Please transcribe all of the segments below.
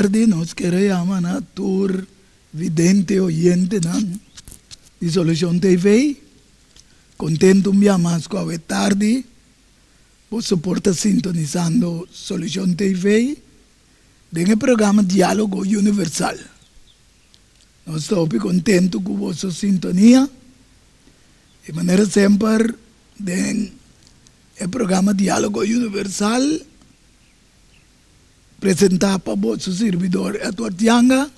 tarde nos queremos na tour vidente oyente nan de Solution TV. Contento mais com a tarde. Vos suporta sintonizando Solution TV. Den programa Diálogo Universal. Nós estamos contentes com a vossa sintonia. De maneira sempre, den o programa Diálogo Universal apresentar para o vosso servidor Edward Yanga.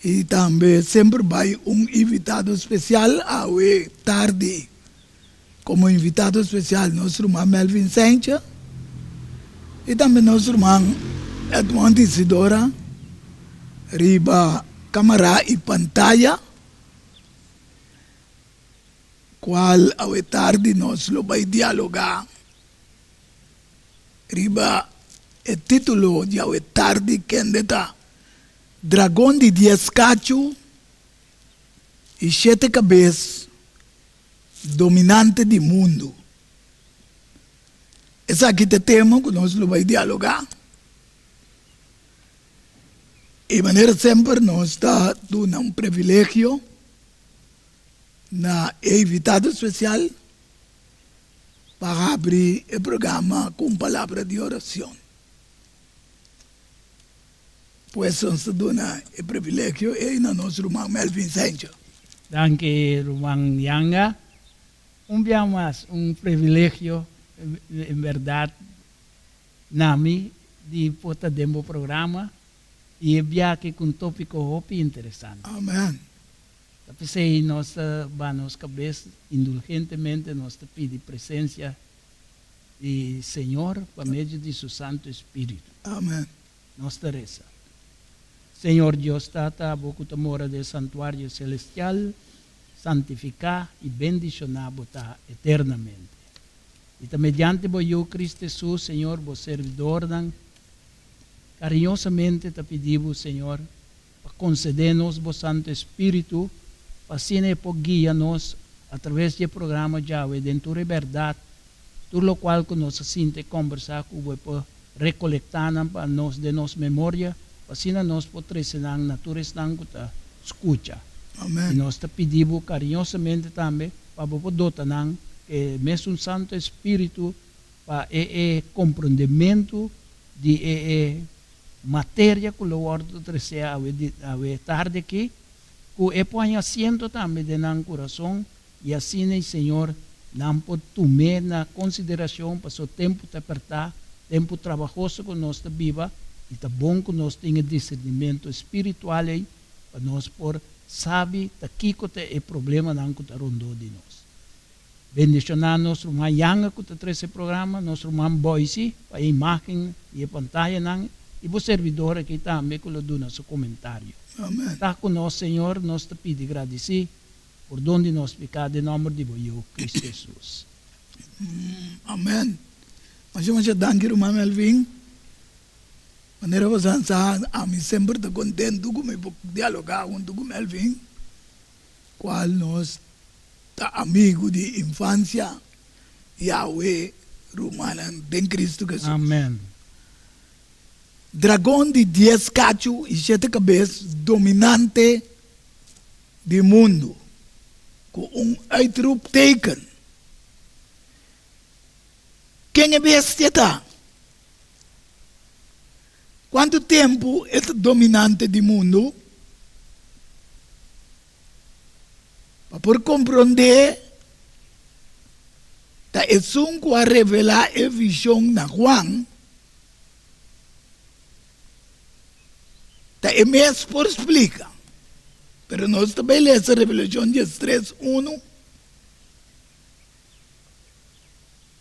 E também sempre vai invitado especial a tarde. Como invitado especial, nosso irmão Melvin Sencha. E também nosso irmão Edmond Isidora. Riba câmera e pantalla. Qual a tarde nós vai dialogar. Riba o título de a tarde que está. Dragão de 10 cachos e 7 cabeças, dominante do mundo. Esse aqui é o tema que nós vamos dialogar. E de maneira sempre nós está dando privilégio na invitado especial para abrir o programa com palavra de oração. Pues ons dona o privilégio e na nosso irmão Melvin Sencha. Danke, irmão Yanga. Dia mais, privilégio, em verdade, nami, de poder demo programa e viaje com tópico muito interessante. Amém. Tapi sei nossa banos cabeça, indulgentemente, nós pedi presença de Senhor por meio de seu Santo Espírito. Amém. Nós reza. Senhor Deus Tata, boco mora do santuário celestial, santificar e bendicionar bota eternamente. E também mediante eu, Cristo Jesus, Senhor, vos servidor, carinhosamente te pedimos, Senhor, para conceder-nos o Santo Espírito, para assim guiar-nos através do programa Yahweh, dentro da verdade, tudo o qual que nós sinta conversar com o para recolectar para nós de nossa memória, assim nós podemos ensinar natureza que escuta. Amém. E nós te pedimos carinhosamente também para poder que mesmo Santo Espírito para o compreendimento de matéria que o Lord trazer a tarde aqui, que é põe assento também de nosso coração e assim, Senhor, não pode tomar na consideração para o tempo de apertar, tempo trabalhoso que nós viva. E está bom que nós tenhamos discernimento espiritual aí, para nós por saber que é o problema que está rondando de nós. Bendicionar nosso irmão Yanga que está esse programa, nosso irmão Boise, para a imagem e a pantalla, e o servidor aqui também que lhe dá seu comentário. Amém. Está conosco, Senhor, nós te pedimos agradecer por onde nós ficamos, em nome de Deus, Cristo Jesus. Amém. Mas eu danke, irmão Melvin. Maneira você a mim sempre está contente com o dialogar com Melvin, qual nós está amigo de infância, Yahweh, Romana, em Cristo Jesus. Amém. Dragão de 10 cachos e 7 cabeças, dominante do mundo, com uitroep teken. Quem é bestia está? Quanto tempo é dominante do mundo? Para compreender, é só a revelar a visão na Juan, é mesmo por explicar. Mas nós também lemos a Revelação 3:1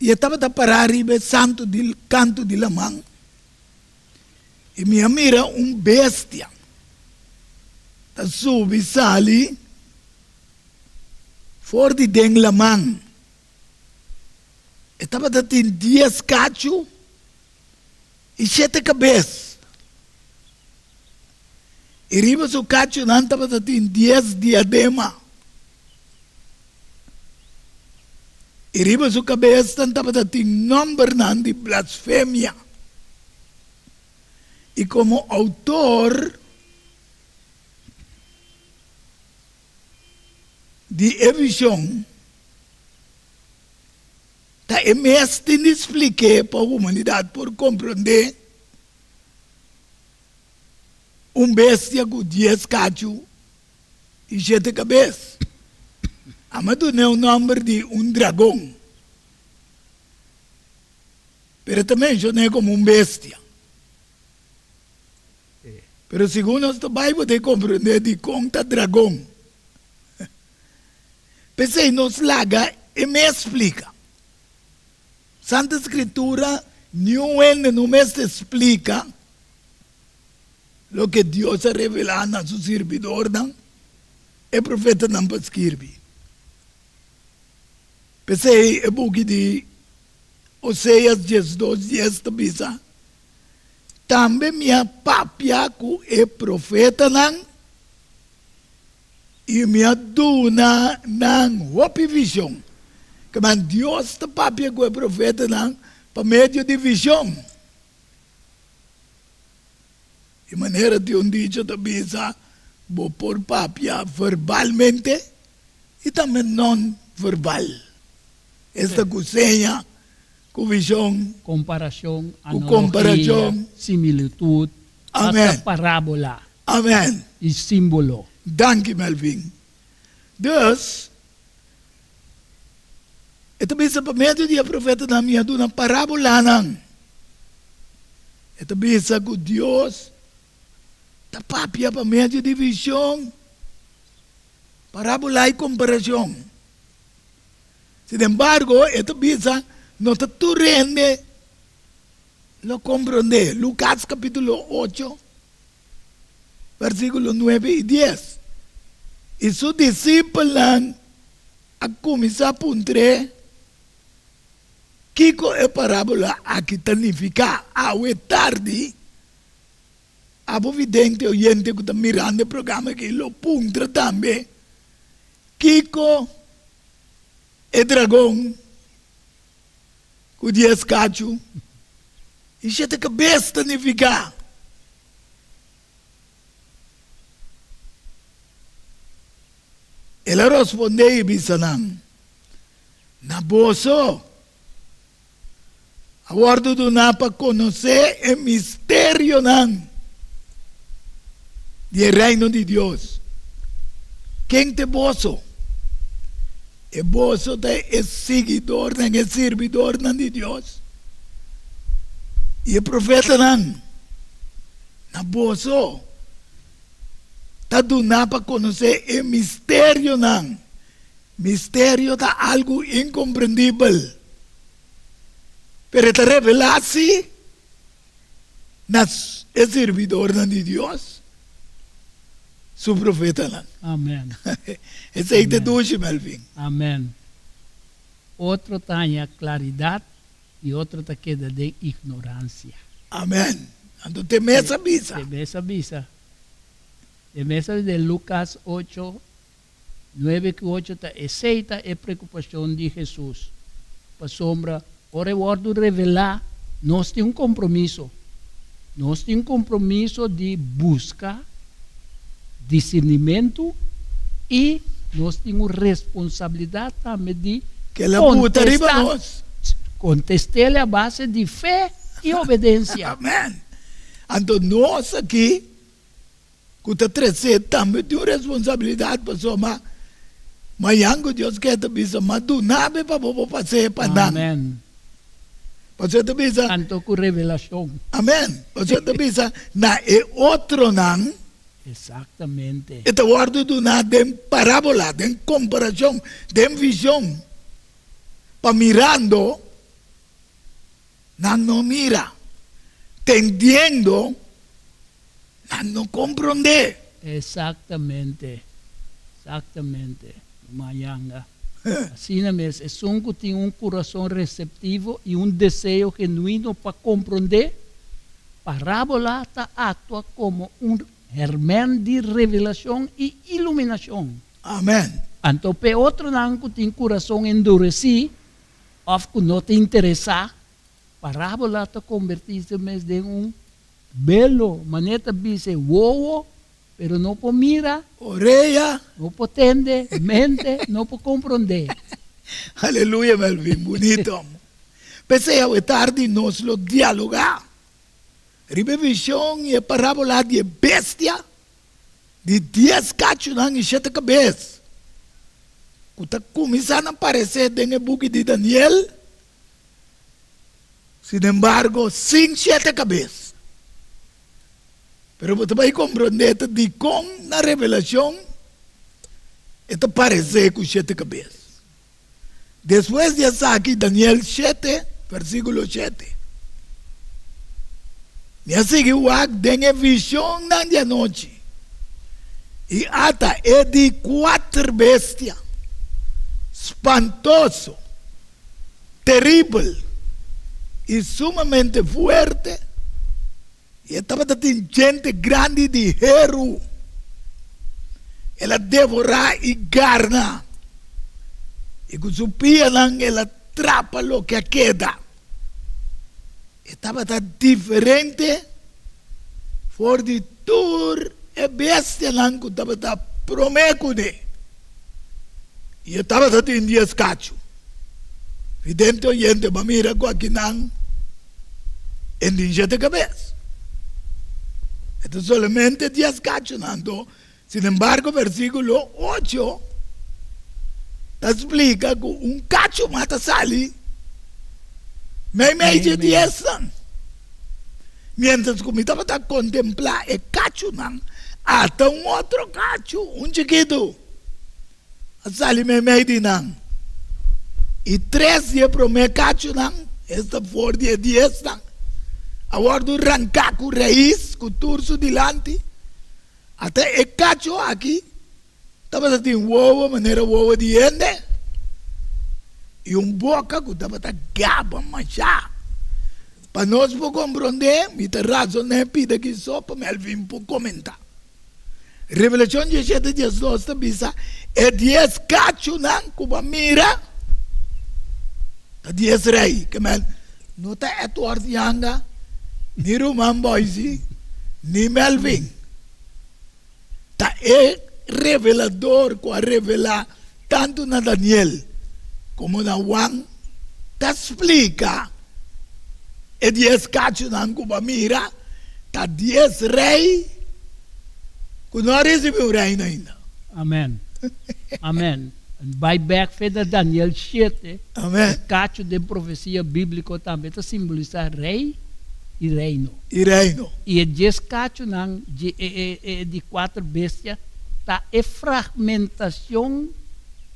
e estava a parar e santo do canto de la mão. E minha mira bestia. Está subi sali. For de deng la mão. Estava a ter 10 cachos e 7 cabeças. E riba o cacho não estava a ter 10 diadema. E riba o cabeça estava a ter número de blasfêmia. Y como autor de a visão, tá mestre de explicar para a humanidade por compreender bestia com 10 cachos e 7 cabeças. Amado não é o nome de dragão. Pero também não é como bestia. Pero segundo a Bíblia, de compreender de conta dragão. Pensei, nos laga e me explica. Santa Escritura, não me explica o que Deus ha revelado a su servidor, e profeta não para escrever. Pensei, é book de Oséias 12:10 também. Também minha papia que é profeta não, e minha duna não hope visão. Que man Deus te papia que é profeta não, para meio de visão. E maneira de dicho também vou por papia verbalmente e também não verbal. Esta cozinha, com visão, comparação, comparação, analogia, similitude, Amém. até parábola Amém. e símbolo. Dank je, Melvin. Dus, ito bisa pa medyo di a profeta na miya doon ang parabola nang. Ito bisa ko Diyos, tapapya pa medyo di visyong, parabola y komparasyon. Sin embargo, ito bisa no te turende lo comprende. Lucas capítulo 8, versículos 9 y 10. Y sus discípulos a comenzar a puntre Kiko e parábola aqui significa é tarde. Abo vidente oyente que está mirando o programa que lo puntra também. Kiko e dragão com 10 cachos. E sete cabeças significa. Ela respondeu e disse: na bolso, agora do na para conhecer o mistério do reino de Deus. Quem te bolso? O bolso é seguidor, é servidor de Deus. E o profeta na bolso, está do na para conhecer o mistério Mistério da algo incompreendível. Pero esta revelação nas é servidor de Deus, su profeta. Amém. Esse aí te duche, Melvin. Amém. Outro tem a claridade e outro te queda de ignorância. Amém. Então te mesa bisa. Te mesa bisa. Te mesa de Lucas 8, 9 que 8 te aceita a preocupação de Jesus. Para sombra, o rewardo revelar, nós temos compromisso. Nós temos compromisso de busca, discernimento e nós temos responsabilidade também de que ela puta riba nós. Contestar a base de fé e obediência. Amém. Então nós aqui, que está trazendo também de responsabilidade para somar. Mas yango Deus quer te bisa madu nabe para bobo passeio para dar. Amém. Você te bisa. Tanto com revelação. Amém. Você te bisa na é outro nan. Exatamente. Esta guardo do na de parábola, de comparação, de visão. Para mirando, não mira. Entendendo, não compreende. Exatamente. Exatamente. Mayanga. Assim mesmo, é um que tem um coração receptivo e um desejo genuíno para compreender. Parábola atua como um germen de revelação e iluminação. Amém. Então, para outro não que tem coração endurecido, ou que não te interessa, parábola convertir-se mesmo em Belo, maneta dice wowo, pero no po mira, Oreja. no po tende, mente, no po comprende. Aleluia, Melvin. Bonito, amor. Pensei a tarde nós lo dialogar. Ribe visão e a parábola de bestia de 10 cachos e 7 cabeças. Que está começando a aparecer dentro do book de Daniel. Sin embargo, sem 7 cabeças. Pero você vai compreender de como na revelação está aparecer com 7 cabeças. Depois de aqui, Daniel 7, versículo 7. E assim que o ac tem a visão na noite. E ata é de 4 bestias. Espantoso, terrível e sumamente forte. E estava tendo gente grande de Heru. Ela devora e garna. E com sua pialang ela atrapa o que queda. Estava diferente. For de tur e bestia lang que estava promecune. E estava tendo 10 cachos. Vidente o gente mamira com aqui nang. Em 7 cabeças. Então, solamente 10 cachos. Sin embargo, versículo 8 explica que cacho mata sali. Meio de 10 anos. Mientras que eu estava a contemplar o cacho, até outro cacho, chiquito. Sali meio de não. E 3 dias para o meu cacho, esta for de 10 anos. Agora do arrancar com raiz, com o turso delante, até o cacho aqui, estava assim, maneira de ende, e boca que estava a gaba, manchar. Para nós compreender, me tem razão, né, pida que só para Melvin por comentar. Revelação 17, 12, bisa, é 10 cacho, que mira, 10 rei, que não está Edward Yanga, ni Roman Boise, ni Melvin. Tá é revelador que revela tanto na Daniel como na Juan. Tá explica e 10 cachos na Cuba mira, tá 10 rei que não recebeu reino ainda. Amen. Amen. Vai back para Daniel 7. Amen. O cacho de profecia bíblica também está simbolizar rei e reino. E reino. E 10 cachos de 4 bestias tá a fragmentação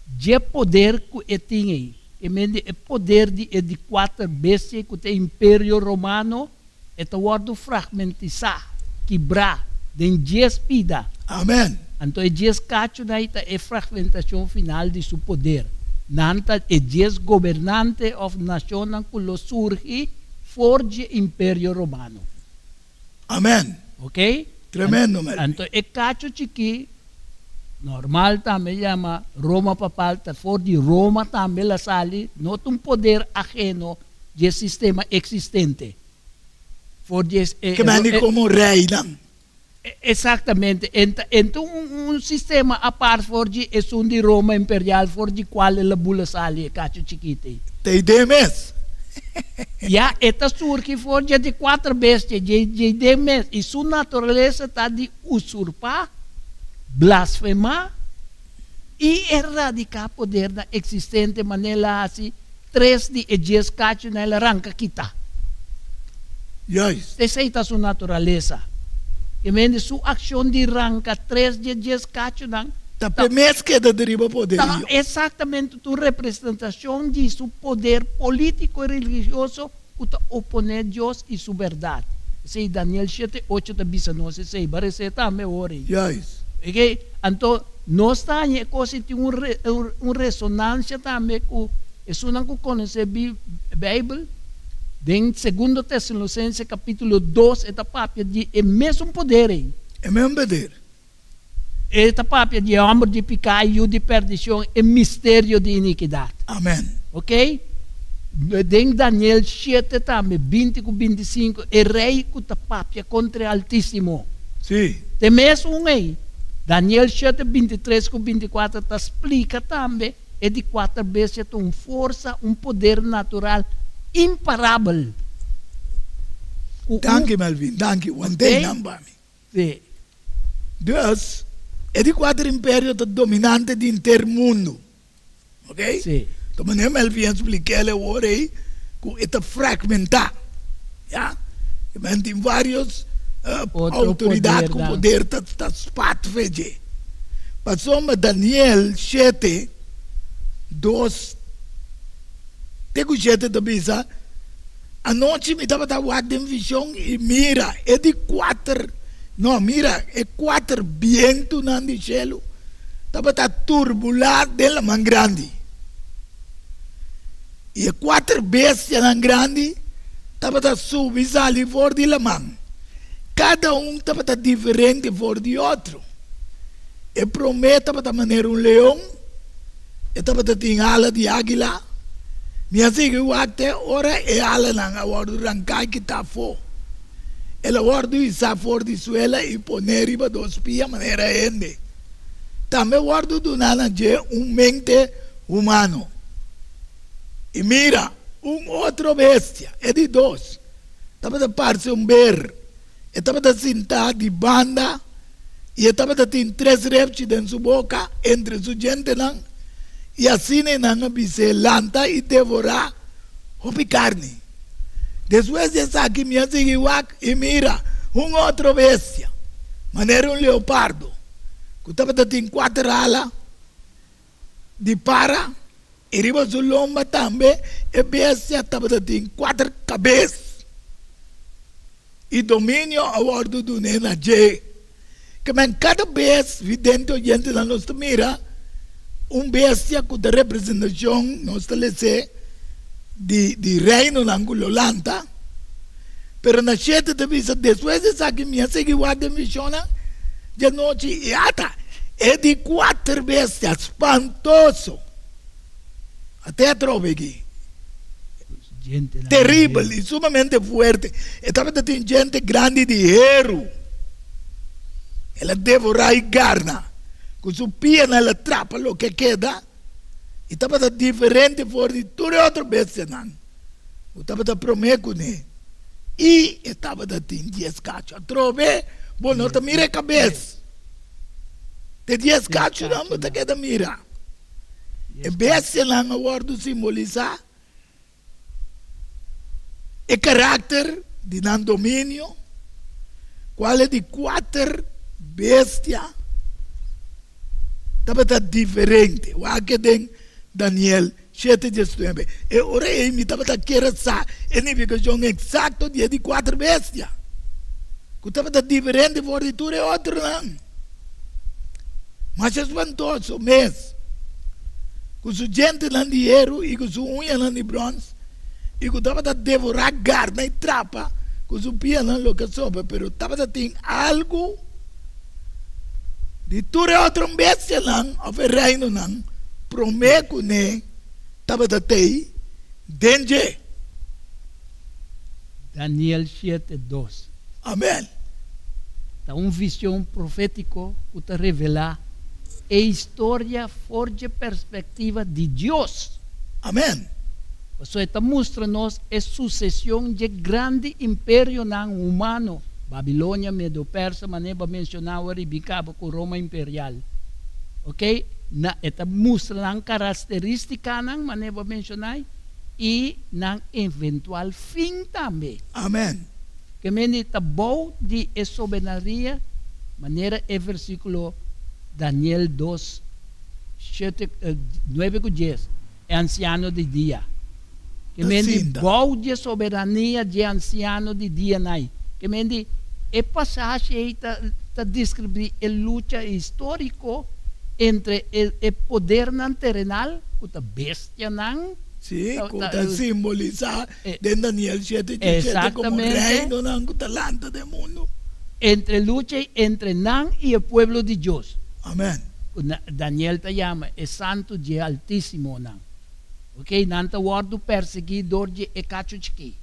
de poder que tinha. E o poder de 4 bestias que tem Império Romano é o fragmentizar, quebrar, de 10 pida. Amen. Então, 10 cachos é a fragmentação final de seu poder. Nanta é 10 governantes of nação que surge forge Império Romano. Amen. Ok? Tremendo, Melvin. Então, o cacho chiqui, normal também chama Roma papal, for de Roma também la sali, não tem poder ajeno de sistema existente. For de, Que mani como rei, não? Exatamente. Então, sistema a parte for de de Roma imperial, for de qual la bula sali, cacho chiquite. Tem demes. Ja, esta surge for de 4 bestias, de demes, e sua natureza está de usurpar, blasfemar e erradicar poder da existente maneira assim, 3 de 10 cachos na arranca quita. Yes. Essa é a sua natureza. E mesmo sua ação de arranca 3 de 10 cachos não. Tá primeiro que da deriva poder. Tá exatamente a representação de seu poder político e religioso que opõe a Deus e sua verdade. Sei Daniel 7, 8 da bisa não se sei, parece também ori. Yes. Okay? Então, nós temos coisa tem uma ressonância também com isso não que conhece a Bíblia. Em 2 Tessalonicenses capítulo 2, esta papia de é mesmo poder. É mesmo poder. Esta papia de amor de pecado e de perdição é mistério de iniquidade. Amen. Ok? En Daniel 7 también, 20 con 25, el rey que te papia contra el Altísimo. Sí. Te mes un rey. Daniel 7, 23 con 24 te explica también, es de 4 veces una fuerza, un poder natural imparable. Dank je Melvin, dank je. Want Okay. they number me. Sí. Dus, é de 4 impérios dominantes do intermundo. Ok? Sí. Então, meneer Melvin expliquei ele agora aí, que é fragmentar. Ja? Je bent in vários autoridades com poder tá spat veje. Passou me Daniel 7, 2, tego 7 da bisa, a noite me estava guardando visão e mira, é de 4, não, mira, é 4 vientos no cielo, estava turbulado dela man grande. E 4 bestias man grande, estava subir ali fora de la mão. Cada um estava diferente fora de outro. E promete para maneira leão, e estava tem ala de águila. Minha siga o até ora e ala não a hora rancai que está fora. Ela hora do isa fora de suela e poner riba dos pia maneira ende. Também hora do nana de mente humano. E mira, outro bestia, é de 2. Estava parece ber. Estava sentado de banda. E estava tem 3 reptiles em sua boca, entre sua gente não. E assim não se lanta e devorar a carne. Depois de aqui, minha seguiu e mira, outro bestia. Maneira leopardo. Que estava tem 4 alas de para. E riba sua lomba também, e bestia estava tem 4 cabeças. E domínio a bordo do nena J. Que cada vez vidente gente na nossa mira, bestia com a representação nossa lese de reino na Angololanta, pero na chete de visa depois de saque minha seguida misiona de noite e ata é de 4 bestias espantoso até trove aqui. Terrível e sumamente forte. Estava tem gente grande de hierro. Ela devora e carne. Com sua pia ela trapa o que queda. E estava diferente fora de tudo outro bestia. Estava prometo né. E estava tem 10 cachos. Trove, bom, não te mira a cabeça. Tem 10 cachos, não te queda mira. E bestia lá no guardo simbolizar e caráter de não domínio, qual é de 4 bestias, estava diferente. O que tem Daniel 7:19. E ora ele estava querendo saber a indicação exata de 4 bestias. Que estava diferente por de tudo e outro não. Mas é espantoso mesmo. Com sua gente lá de hierro e com sua unha lá de bronze. E que estava a devorar carne e trapa, com sua pia não lo que sobe, pero estava a ter algo de tudo outro bestia não, o reino não, prometo né, estava a ter danger. Daniel 7:2. Amém. Está uma visão profética que te revela a história forte perspectiva de Deus. Amém. Isso está mostrando-nos a sucessão de grande império humano. Babilônia, Medo-Persa, maneba mencionava ribicava com Roma Imperial. Ok? Está mostrando característica ng maneba mencionar e ng eventual fim também. Amém. Que menita bom de soberania, maneira é versículo Daniel 2, 9 e 10, é anciano de dia. Que mendi bom de soberania de anciano de dia nai. Que mendi é passagem aí tá descrever a luta histórico entre o poder terrenal com a bestia nan. Sim, que simboliza de Daniel 7:17 como reino nan talanta do mundo. Entre luta entre nan e o pueblo de Deus. Amém. Daniel te llama, es santo de altísimo nan. Ok, nanta wardo perseguidor de ekachuchki.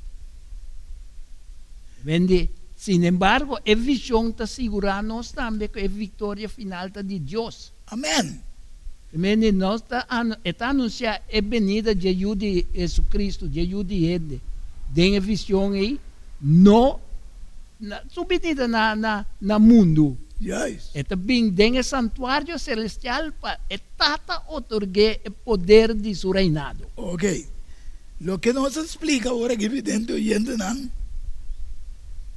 Vendi, sin embargo, a visión está segurando-nos também que a vitória final está de Deus. Amen. Vendi, nós está anunciar a venida de Jesus Cristo, de Ele. Tem a visão aí, não, sua venida na mundo. Yes. E também tem o santuário celestial para tata otorgar o poder de seu reinado. Ok. Lo que nos explica ahora que evidente oyente nan,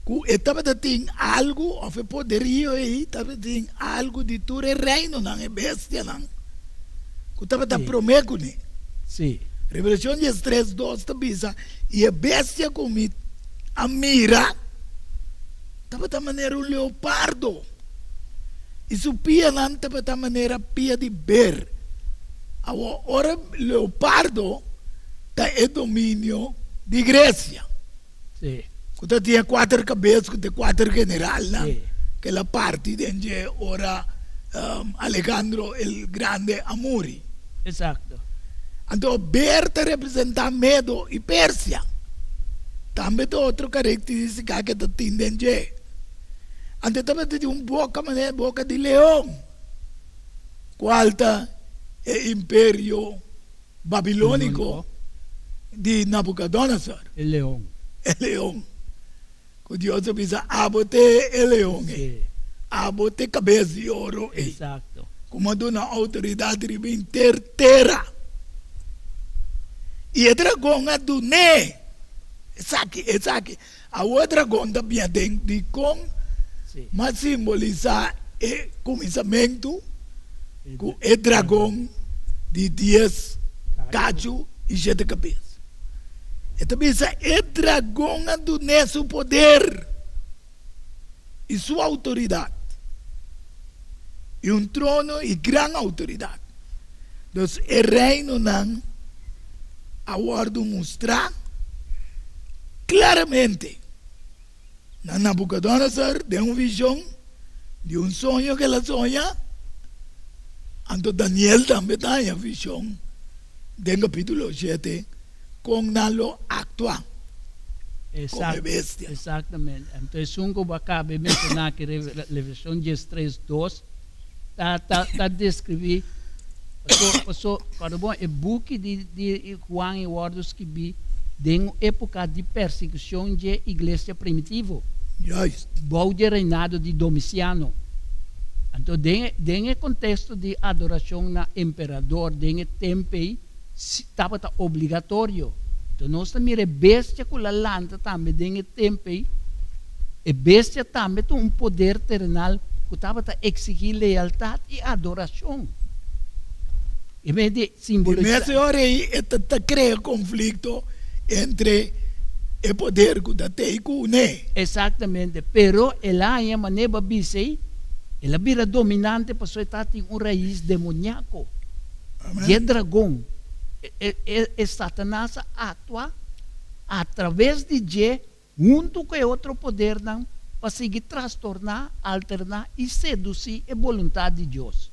que estaba tem algo, of poderio aí, estava tem algo de tu reino nan, é bestia nan. Que estava Sim. prometo ne. Sim. Revelação 3:2 tá bisa, e a bestia como a mira, estava da maneira leopardo. E su pia nan estava da maneira pia de ber. Agora leopardo está em domínio de Grécia. Sim. Que tinha 4 cabeças, que tem 4 generais, Sim. que la parte de ora Alejandro el Grande Amuri. Exato. Então, Berta representa medo e Pérsia. Também tem outra característica que tem dentro. Então, também tem boca de leão. Qual é o império babilônico de Nabucodonosor. O leão. El leão. Que Deus diz, abote el leão. Sim. Abote cabeça de ouro. Exato. Como dona autoridade de terra. E o dragão é do né. Exato. A outra dragão também tem de com, Sim. mas simboliza o começamento com o dragão de 10 cachos e 7 cabeças. Então, o dragão é do né, seu poder e sua autoridade. E trono e grande autoridade. Então, o reino não agora mostrar claramente na Nabucodonosor de uma visão de sonho que ela sonha. Então Daniel também tem a visão do capítulo 7 com nalo actua como bestia. Exatamente. Então, o que acaba de mencionar que Revelação 3:2 está descrever quando bom é book de Juan e Wardos que vi em época de perseguição de igreja primitiva. Yes. Bom de reinado de Domiciano. Então, tem o contexto de adoração na imperador, tem o tempo estava obrigatório. Então, nós também é bestia com a lanta também tem o tempo e bestia também tem poder terrenal que estava exigir lealdade e adoração. E vede simbolizar. E nessa hora aí, cria conflito entre o poder que tem com o né. Exatamente. Pero ela é maneira de ela vira dominante para sua tati raiz demoníaco. Amen. E o dragão, Satanás atua através de je junto com outro poder não para seguir transtornar, alternar e seduzir a vontade de Deus.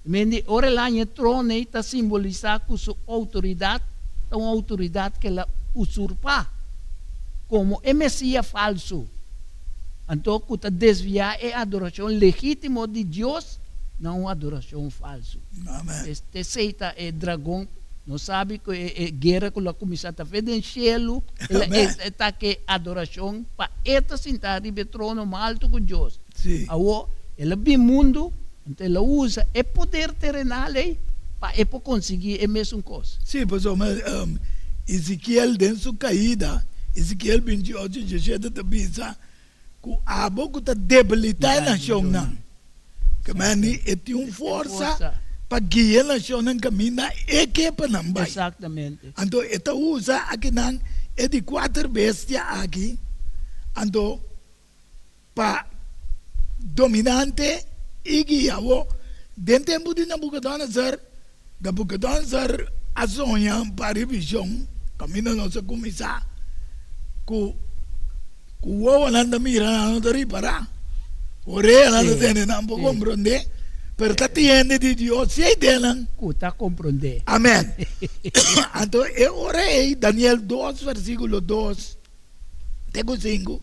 Mas ora lá em trono está simbolizado com sua autoridade, uma autoridade que ela usurpa, como o Messias falso. Então, que está desviar a adoração legítima de Deus, não uma adoração falsa. Amen. Este seita é dragão, não sabe que é guerra que ela começa a fazer no céu, ela está que adoração para esta sentar em trono mais alto que Deus. Sim. Agora, ela vê o mundo, então ela usa o poder terrenal para conseguir a mesma coisa. Sim, pessoal, mas Ezequiel, dentro da sua caída, Ezequiel 28, 17, também diz que a boca está debilitada na nação, não. Que mani tem força para guiar a nação no caminho da equipa não vai. Exatamente. Então, esta usa aqui não é de 4 bestias aqui, então para dominante e guiar. Dentro do tempo de Nabucodonosor a sonha para a visão, caminho nosso começar, que o anda mira não te repara, o rei não te não pode compreender, pero está tiene de Dios, si hay denan. Kuta comprende. Amén. Entonces, oré Daniel 2, versículo 2, tengo 5.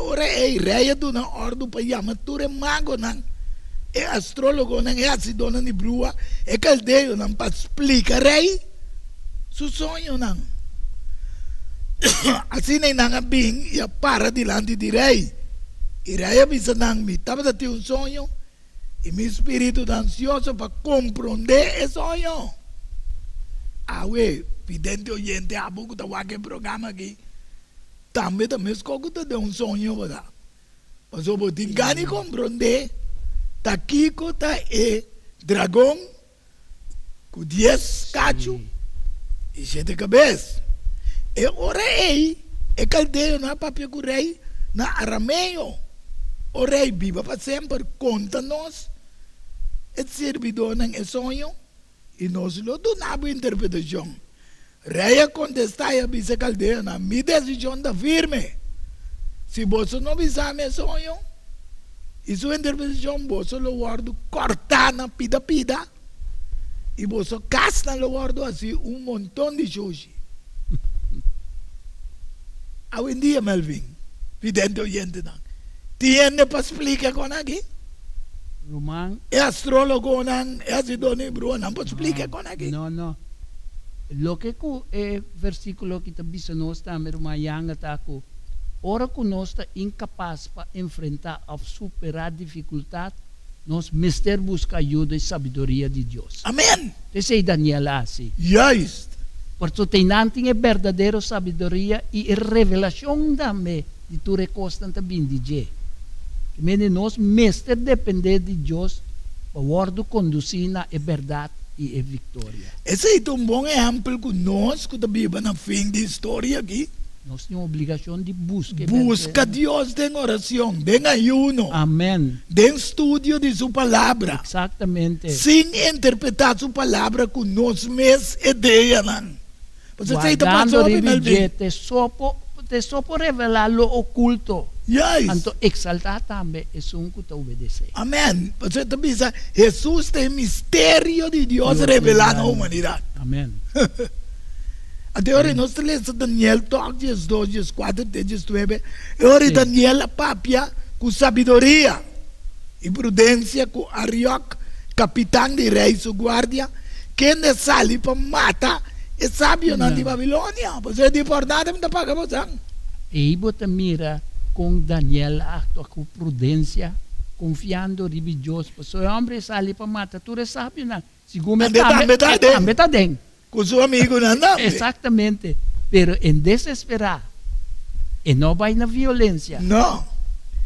Oré rei de una orden para llamar ture mago nan, astrólogo nan, asidona ni brua, caldeo nan, para explicar rei su sueño nan. Assim nem nanga bing e para dilante de rei. E rei avisa nang mi estava a ter sonho e meu espírito ansioso para compreender esse sonho. Ué, vidente oyente a pouco da aquele programa aqui. Também escolho de sonho para. Mas eu vou te enganar e compreender. Tá aqui com tá dragão com 10 cachos e 7 cabeças. O rei, caldeo na papel com o rei, na arameo. O rei viva para sempre, conta-nos, servidor não é sonho, e nós não damos interpretação. Rei contestar e avisa caldeo na minha decisão da firme. Se você não avisar meu sonho, e sua interpretação, você lo guardo cortar na pida, e você casta lo guardo assim montão de sushi. Hoy en día, Melvin, vidente oyente, tiene para explicar con aquí. Roman. Es astrólogo, es asidone, bro, no para explicar con aquí. No. Lo que versículo que te dice no está, pero mañana está con. Ora que no está incapaz para enfrentar o superar dificultad, nos mister busca ayuda y sabiduría de Dios. Amén. Dice Daniel así. Juist. Por eso tenante verdadera sabiduría y revelación también de tu reconstante bendije. Que nos mister depender de Dios para conducir a verdade e a vitória. Esse é um bom exemplo que nós, que vivemos no fim da história aqui, nós temos a obrigação de buscar. Busca Deus em oração, em ayuno. Amém. Em estudo de sua palavra. Exatamente. Sem interpretar sua palavra com nós mesmos ideias. Você guardando te só por revelar lo oculto. Yes. Então, exaltar também é um que te obedecer. Amém. Você também sabe, Jesus tem mistério de Deus revelado à humanidade. Amém. Até agora nós lemos Daniel 2, 2, 4, 9. Agora Daniel a papia com sabedoria e prudência com Arioc, capitão de reis e guarda, que ne sali para matar e sábio na Babilônia. Você é deportado, não paga você. E você mira com Daniel actua com prudência, confiando em Deus. Se o homem sali para matar, tu é sábio, não. Segundo também está dentro. Com seu amigo, não. Exatamente. Pero em desesperar, e não vai na violência. Não.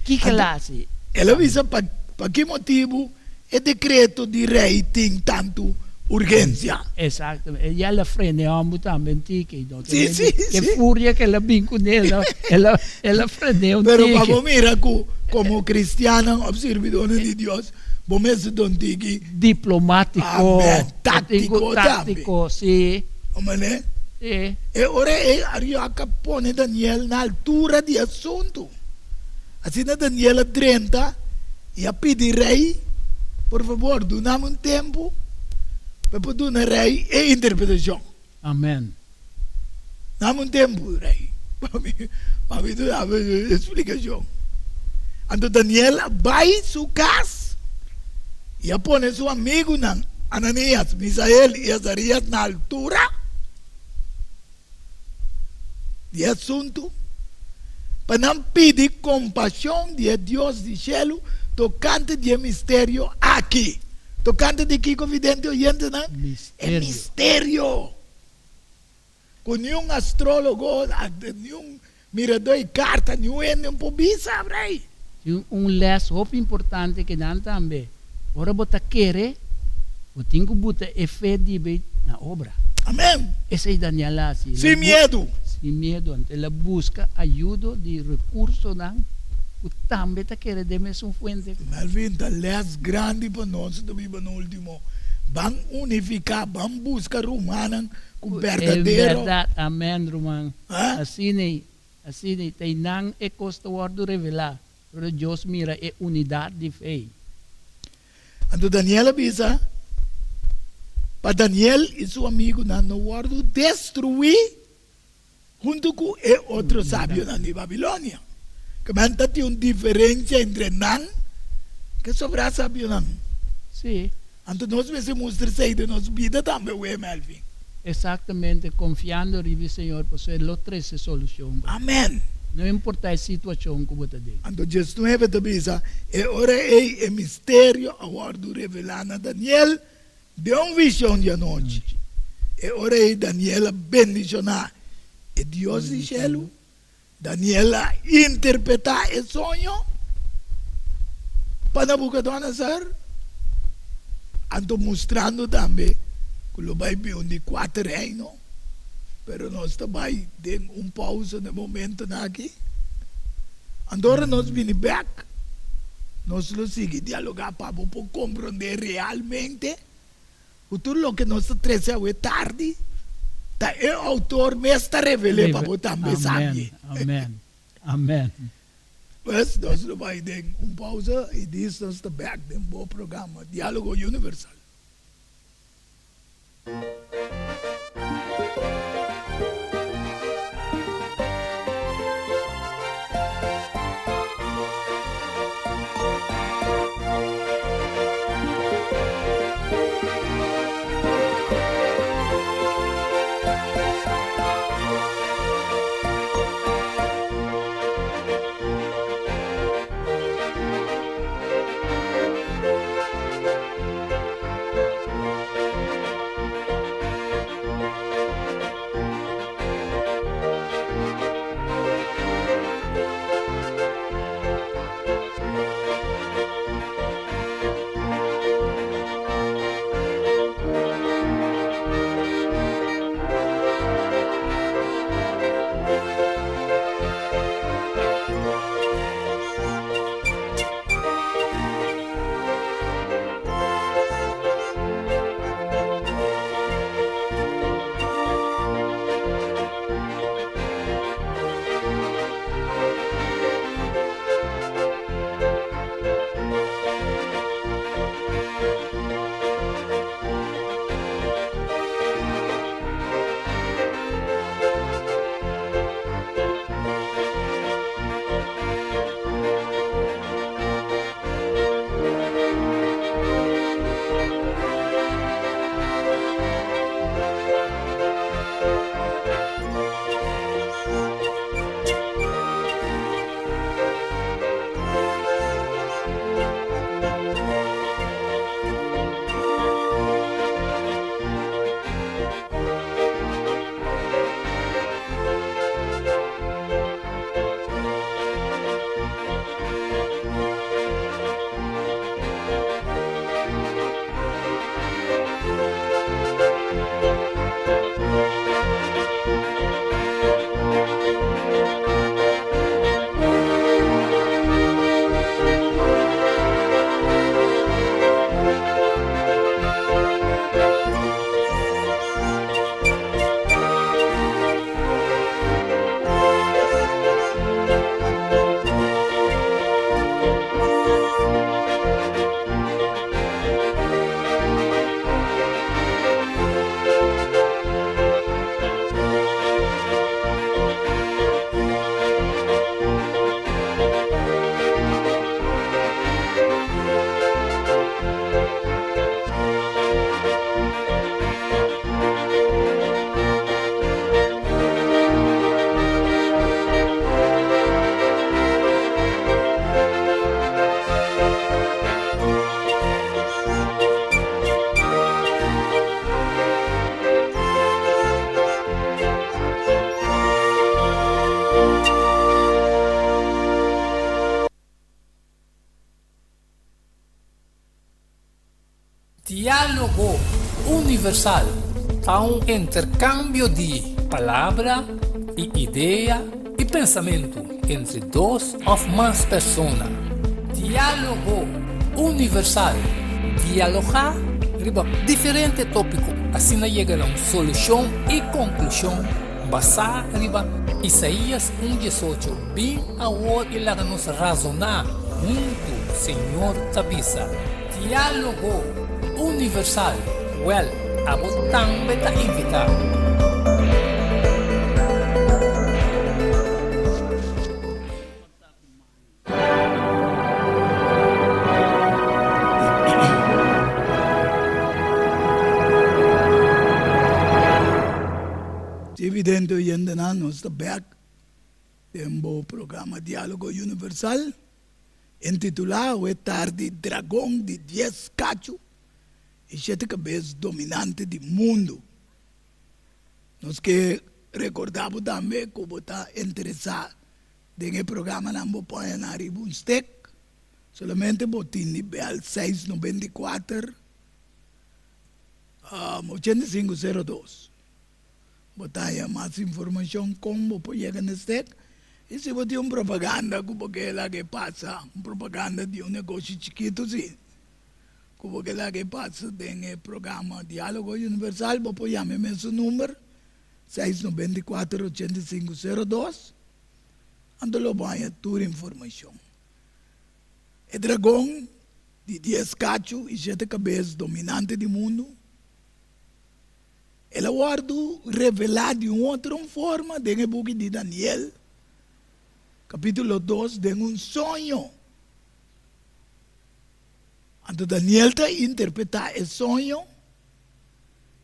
Que classe? Ela avisa para que motivo o decreto de rei tem tanto urgência. Exatamente. E ela frena o homem também, que Sim. fúria que ela vem com ela, ela frena o Pero vamos mira como cristiano, observador de Deus, vamos donde diplomático, táctico, sim. Amém? Sim. E ora Arioca põe Daniel na altura de assunto. Assim Daniel 30 e a pedir rei, por favor, dá-me tempo para poder dar rei e interpretação. Amém. Dá-me tempo, rei, para me dar explicação. Então Daniel vai sua casa e põe seu amigo Ananias, Misael e Azarias na altura de assunto para não pedir compaixão de Deus do céu tocante de mistério aqui. Tocante de que confidente oyente, não? É mistério. Com nenhum astrólogo, nenhum mirador de carta, nenhum pobisa, rei. Les hope importante que não também. Ora você quer, você tem que botar fé na obra. Amém. Esse é Daniel assim. Sem medo. Sem medo. Ela busca ajuda de recursos, não? O também está querendo de mesmo fuente. Melvin, tá les grande para nós também no último. Vamos unificar, vamos buscar Romana com verdadeiro. É verdade, amém, Roman. Assim, tem não é custo de revelar. Pero Deus mira é unidade de fé. Então Daniel avisa para Daniel e seu amigo não guardo destruir junto com o outro sábio na Babilônia. Que manta tem uma diferença entre Nan que sobra sábio não. Sim. Então nós precisamos mostrar de nossa vida também, o Melvin. Exatamente, confiando en el Señor, pues es los tres solución. Amém. No importa la situación como te digo. Então Jesus não é para avisa, e ora é mistério aguardo revelando a Daniel de uma visão de noite. E ora é Daniel bendicionar. E Deus do céu, Daniel interpretar o sonho para Nabucodonosor. Então mostrando também que o vai vir de 4 reinos. Pero nós também temos pausa no momento aqui. Agora nós vamos back. Nós vamos seguir dialogar para compreender realmente tudo o que nós trazemos tarde. O autor me está revelando para também saber. Amém. Amém. Pues nós vamos ter pausa e diz nós estamos back de bom programa Diálogo Universal. Diálogo universal há um intercâmbio de palavra e ideia e pensamento entre duas ou mais pessoas. Diálogo universal. Dialogar sobre diferentes tópicos, assim chega a uma solução e conclusão basada em Isaías 1:18. Bem a hora que nos razonar junto, Senhor Tabisa. diálogo universal. Well, abo tambe ta invita. Evidente oyente na nós está back tempo programa Diálogo Universal intitulado é tarde dragão de 10 cacho e 7 cabeças dominante do mundo. Nós que recordamos também que está interessado nesse programa não vou pôr na riba stake solamente botin nível 694 8502. Botar mais informação como pode chegar nesse stake. E se você tem uma propaganda, como que lá que passa, uma propaganda de um negócio chiquito, sim. Como que lá que passa, tem programa Diálogo Universal, você pode chamar esse número, 694-8502, onde lo vai toda a informação. É dragão de 10 cachos e 7 cabeças dominante do mundo. Ela guarda revelado de outra forma dentro do book de Daniel, capítulo 2, de um sonho. Quando Daniel está interpretar esse sonho,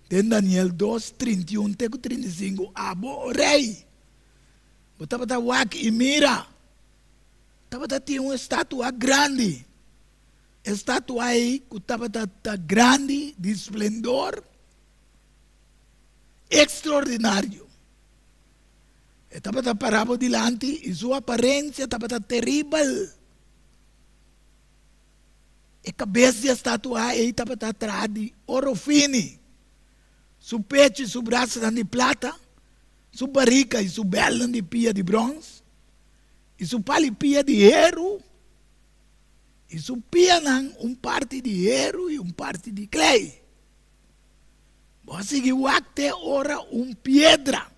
em Daniel 2, 31 até 35, abo rei. Estava e mira, tinha uma estátua grande. A estátua aí, que estava grande, de esplendor, extraordinário. Estava parado diante e sua aparência estava terrível. A cabeça da estátua estava atrás de ouro fino. Seu peito e seu braço eram de prata, sua barriga e sua bela de pia de bronze, e sua palipia de ouro, e sua pia parte de ouro e parte de clay. Você que até ora pedra,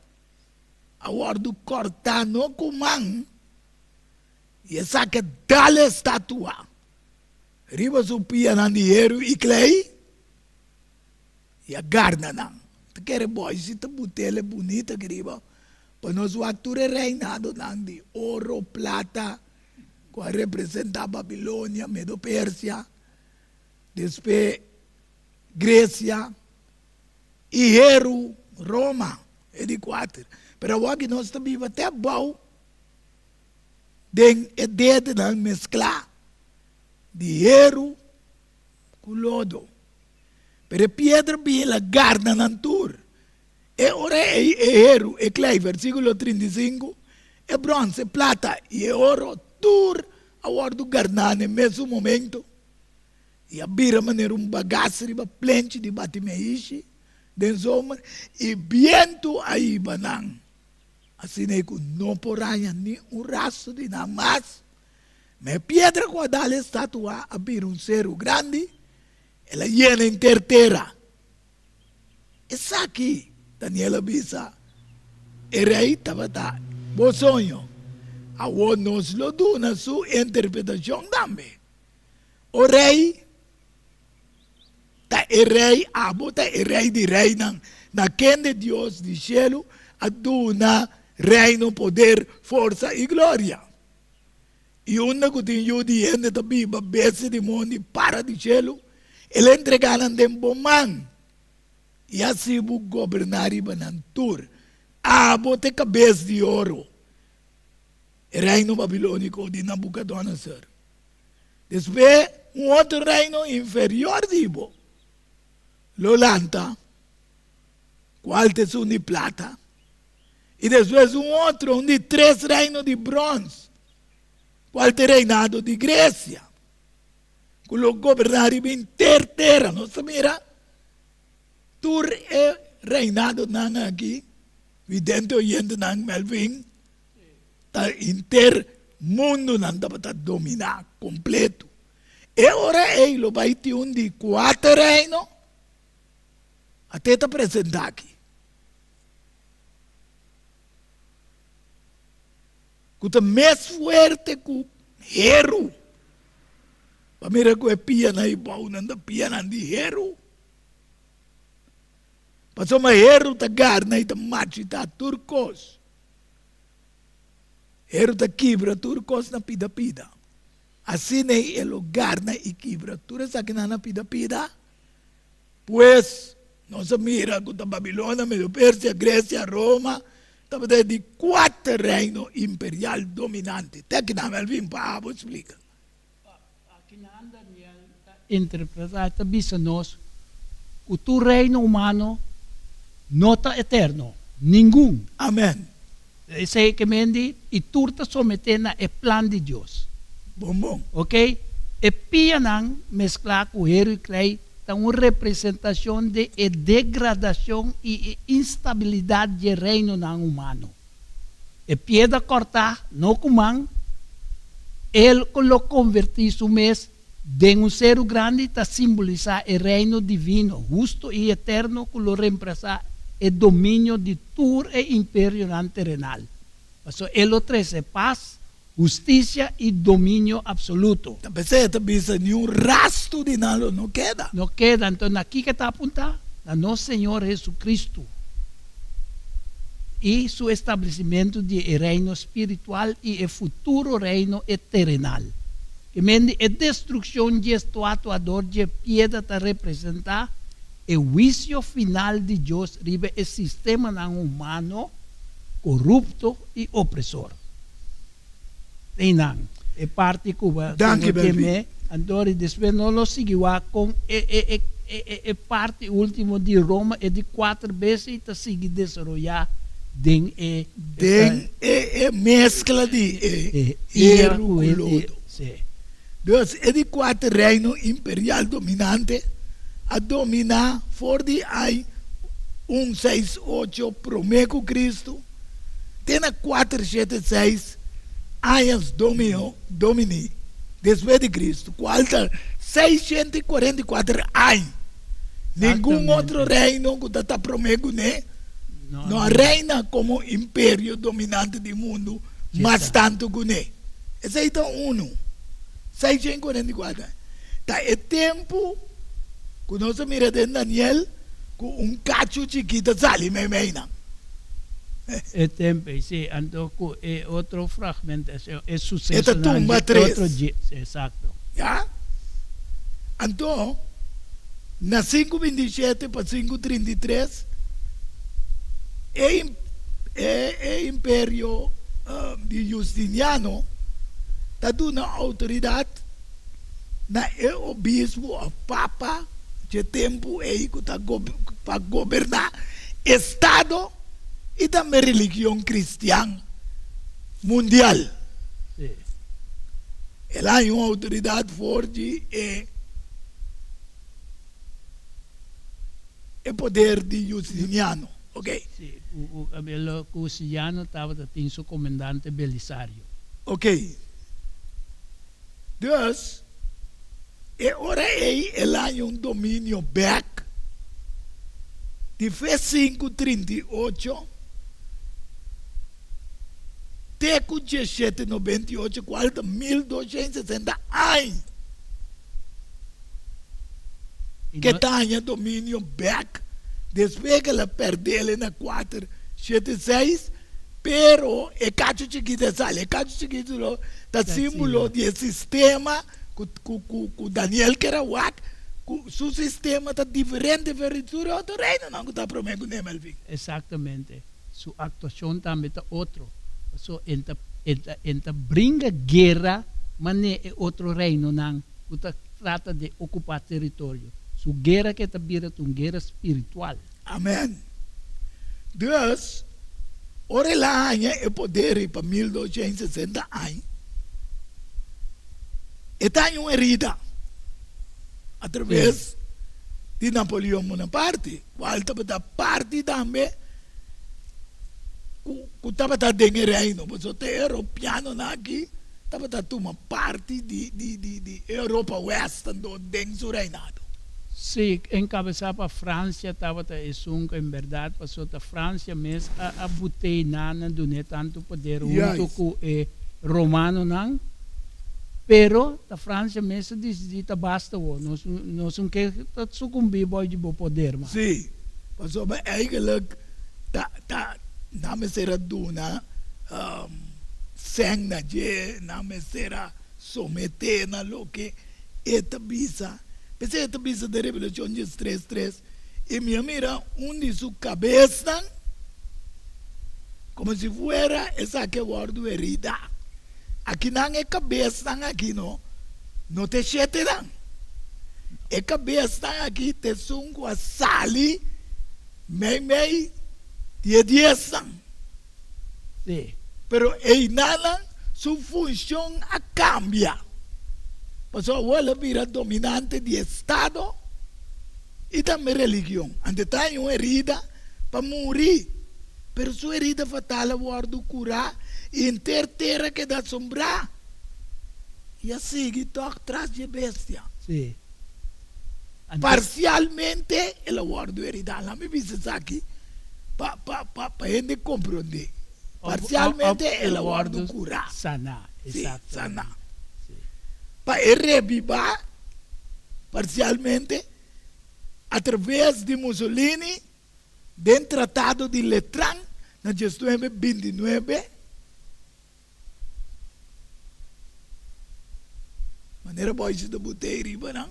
a hora de cortar no comando, e essa que dá a estátua. Riba supia na dinheiro e clay, e a garna não. Tu quer boy, se tu botela bonita que riba, para nós o ator é reinado de ouro, plata, que representa a Babilônia, Medo-Pérsia, depois Grécia, e Hero, Roma, é de 4. Pero aqui nós também até bom, tem a ideia de mesclar de Hero com lodo. Pero a pedra bem a garna na tour. E ora é Hero, é clay, versículo 35, é bronze, é plata e é ouro, tour, a hora do garnar no mesmo momento. E a bira maneira bagaço, plente de batimeixe, densomar e viento aí banang. Assim é que não poraya nem rastro de nada mais. Mas pedra com a dala estátua abrir ser grande, ela llena inteira. Essa aqui, Daniela Bisa, era aí estava bom sonho. A nos lo do na sua interpretação também. O rei é rei, é rei de reina, na quem de Deus de cielo, aduna reino, poder, força e glória. E uma que tem eu de gente da Bíblia, bese de mundo para de cielo, ele entregaram de bom man. E assim vou governar e banantur. Te cabeça de ouro. Reino babilônico de Nabucodonosor. Depois, outro reino inferior de Ibo. Lolanta, qual te de plata, e depois outro, de 3 reinos de bronze, qual te reinado de Grécia, que lo governar inteira terra, não se mira, tu é reinado nan aqui, vidente oyente nan Melvin, tá inteiro mundo nan para dominar completo. E ora ele vai ter de 4 reinos, até te apresentar aqui. Que é mais forte que o Hero. Pamira ko pia na ibaw nanda pia nandi hero. Paso ma hero tagar na ita machita turcos. Hero ta kibra turcos na pida-pida. Assim é o lugar na equibra. Tu sa na pida-pida? Pues, nós mira com a Babilônia, Medo Pérsia, Grécia, Roma, estava de 4 reinos imperial dominantes. Até que não Melvin Pablo explica. Aqui na Daniel interpretar bisa nós o tu reino humano nota eterno, nenhum. Amém. Esse é que mendi e tu te someter na e plan de Deus. Bom. Ok? E pia nang mesclar com o hero e clay uma representação de degradação e instabilidade do reino não humano. E pieda cortar, não comang, ele lo convertir su mês de um ser grande para simbolizar o reino divino, justo e eterno, que lo reemplazar o domínio de todo o império terrenal. Então, ele oferece paz, justiça e domínio absoluto. Também nenhum rastro de nada não queda. Não queda. Então, aqui que está apontado, a nosso Senhor Jesucristo e seu estabelecimento de reino espiritual e o futuro reino eterno. Que mende a destruição de este atuador de piedra para representar o juízo final de Deus sobre o sistema não humano corrupto e opressor. Inang, e parte Cuba, Danke, Belvi. Andori después não lo seguiu com parte último de Roma e de 4 vezes está seguindo desenvolver den mescla de erro com lodo. Então, é de 4 reinos imperial dominante a dominar for de ai 168 promeco Cristo tem 476 anos domini depois de Cristo, qualta 644 anos. Nenhum outro reino que está prometo, né? Não reina como império dominante do mundo, mas tanto que né. Esse aí está 644. Tá, é tempo que nós miramos em Daniel com cacho chiquito sale, não. É tempo, sim, ando com outro fragmento, é sucesso. Esta tumba 3. Exato. Já? Então, na 5:27 para 5:33, é império de Justiniano está dando autoridade na o bispo, o papa, de tempo aí que está para governar Estado e também religião cristã mundial. Sim. Ela é uma autoridade forte e poder de Justiniano, ok? Sim, o Justiniano estava tendo seu comandante Belisário. Ok. Deus, e ora ela é um domínio back de 5:38 até 1798, 1260 anos. Que tenha domínio back, depois que ela perdeu na 476, pero é cacho chiquito sale, cacho chiquito está símbolo de sistema que Daniel quer wak, seu sistema está diferente do outro reino, não está prometendo nem Melvin. Exatamente, sua atuação também está outro. So, enta brinca guerra, mas não é outro reino, não. Está trata de ocupar território. Sua guerra que está virando uma guerra espiritual. Amém. Deus, ora lá é poder para 1260 anos. E tem uma herida através de Napoleão Bonaparte. Qual estava parte também que estava dentro do reino, mas o europeano aqui estava uma parte de Europa Oeste dentro do reinado. Sim, encabeçava a França, estava em verdade, passou a França mesmo a botei nada, não é tanto poder, junto com o romano, não. Pero a França mesmo decide basta wo, nós não quer sucumbir boy de poder, mas. Sim. Maar zo maar eigenlijk, na me sera duna, seng na je, na me sera somete na lo que eta bisa. Pensei eta bisa da revolução de 3-3. E minha mira, de su cabeça, como se fuera esa que guardo herida. Aqui não é cabeça, aqui não te chete não. É cabeça aqui, te sungo a sali, mei, diezan. Sim. Pero ei nada, su función a cambia. Pues abuela vira dominante de Estado y también religión. Ante tem uma herida para morir. Pero su herida fatal guardo curar e terra que dá sombra. E assim que toca atrás de bestia. Sim. Parcialmente ela guarda herida. Lá me diz aqui para gente compreender. Parcialmente ela guarda curar. Sanar. Sim, Exato. sanar. Sim. Para revivar parcialmente através de Mussolini dentro do Tratado de Letrán na gestão 29 maneira boa de botei riba não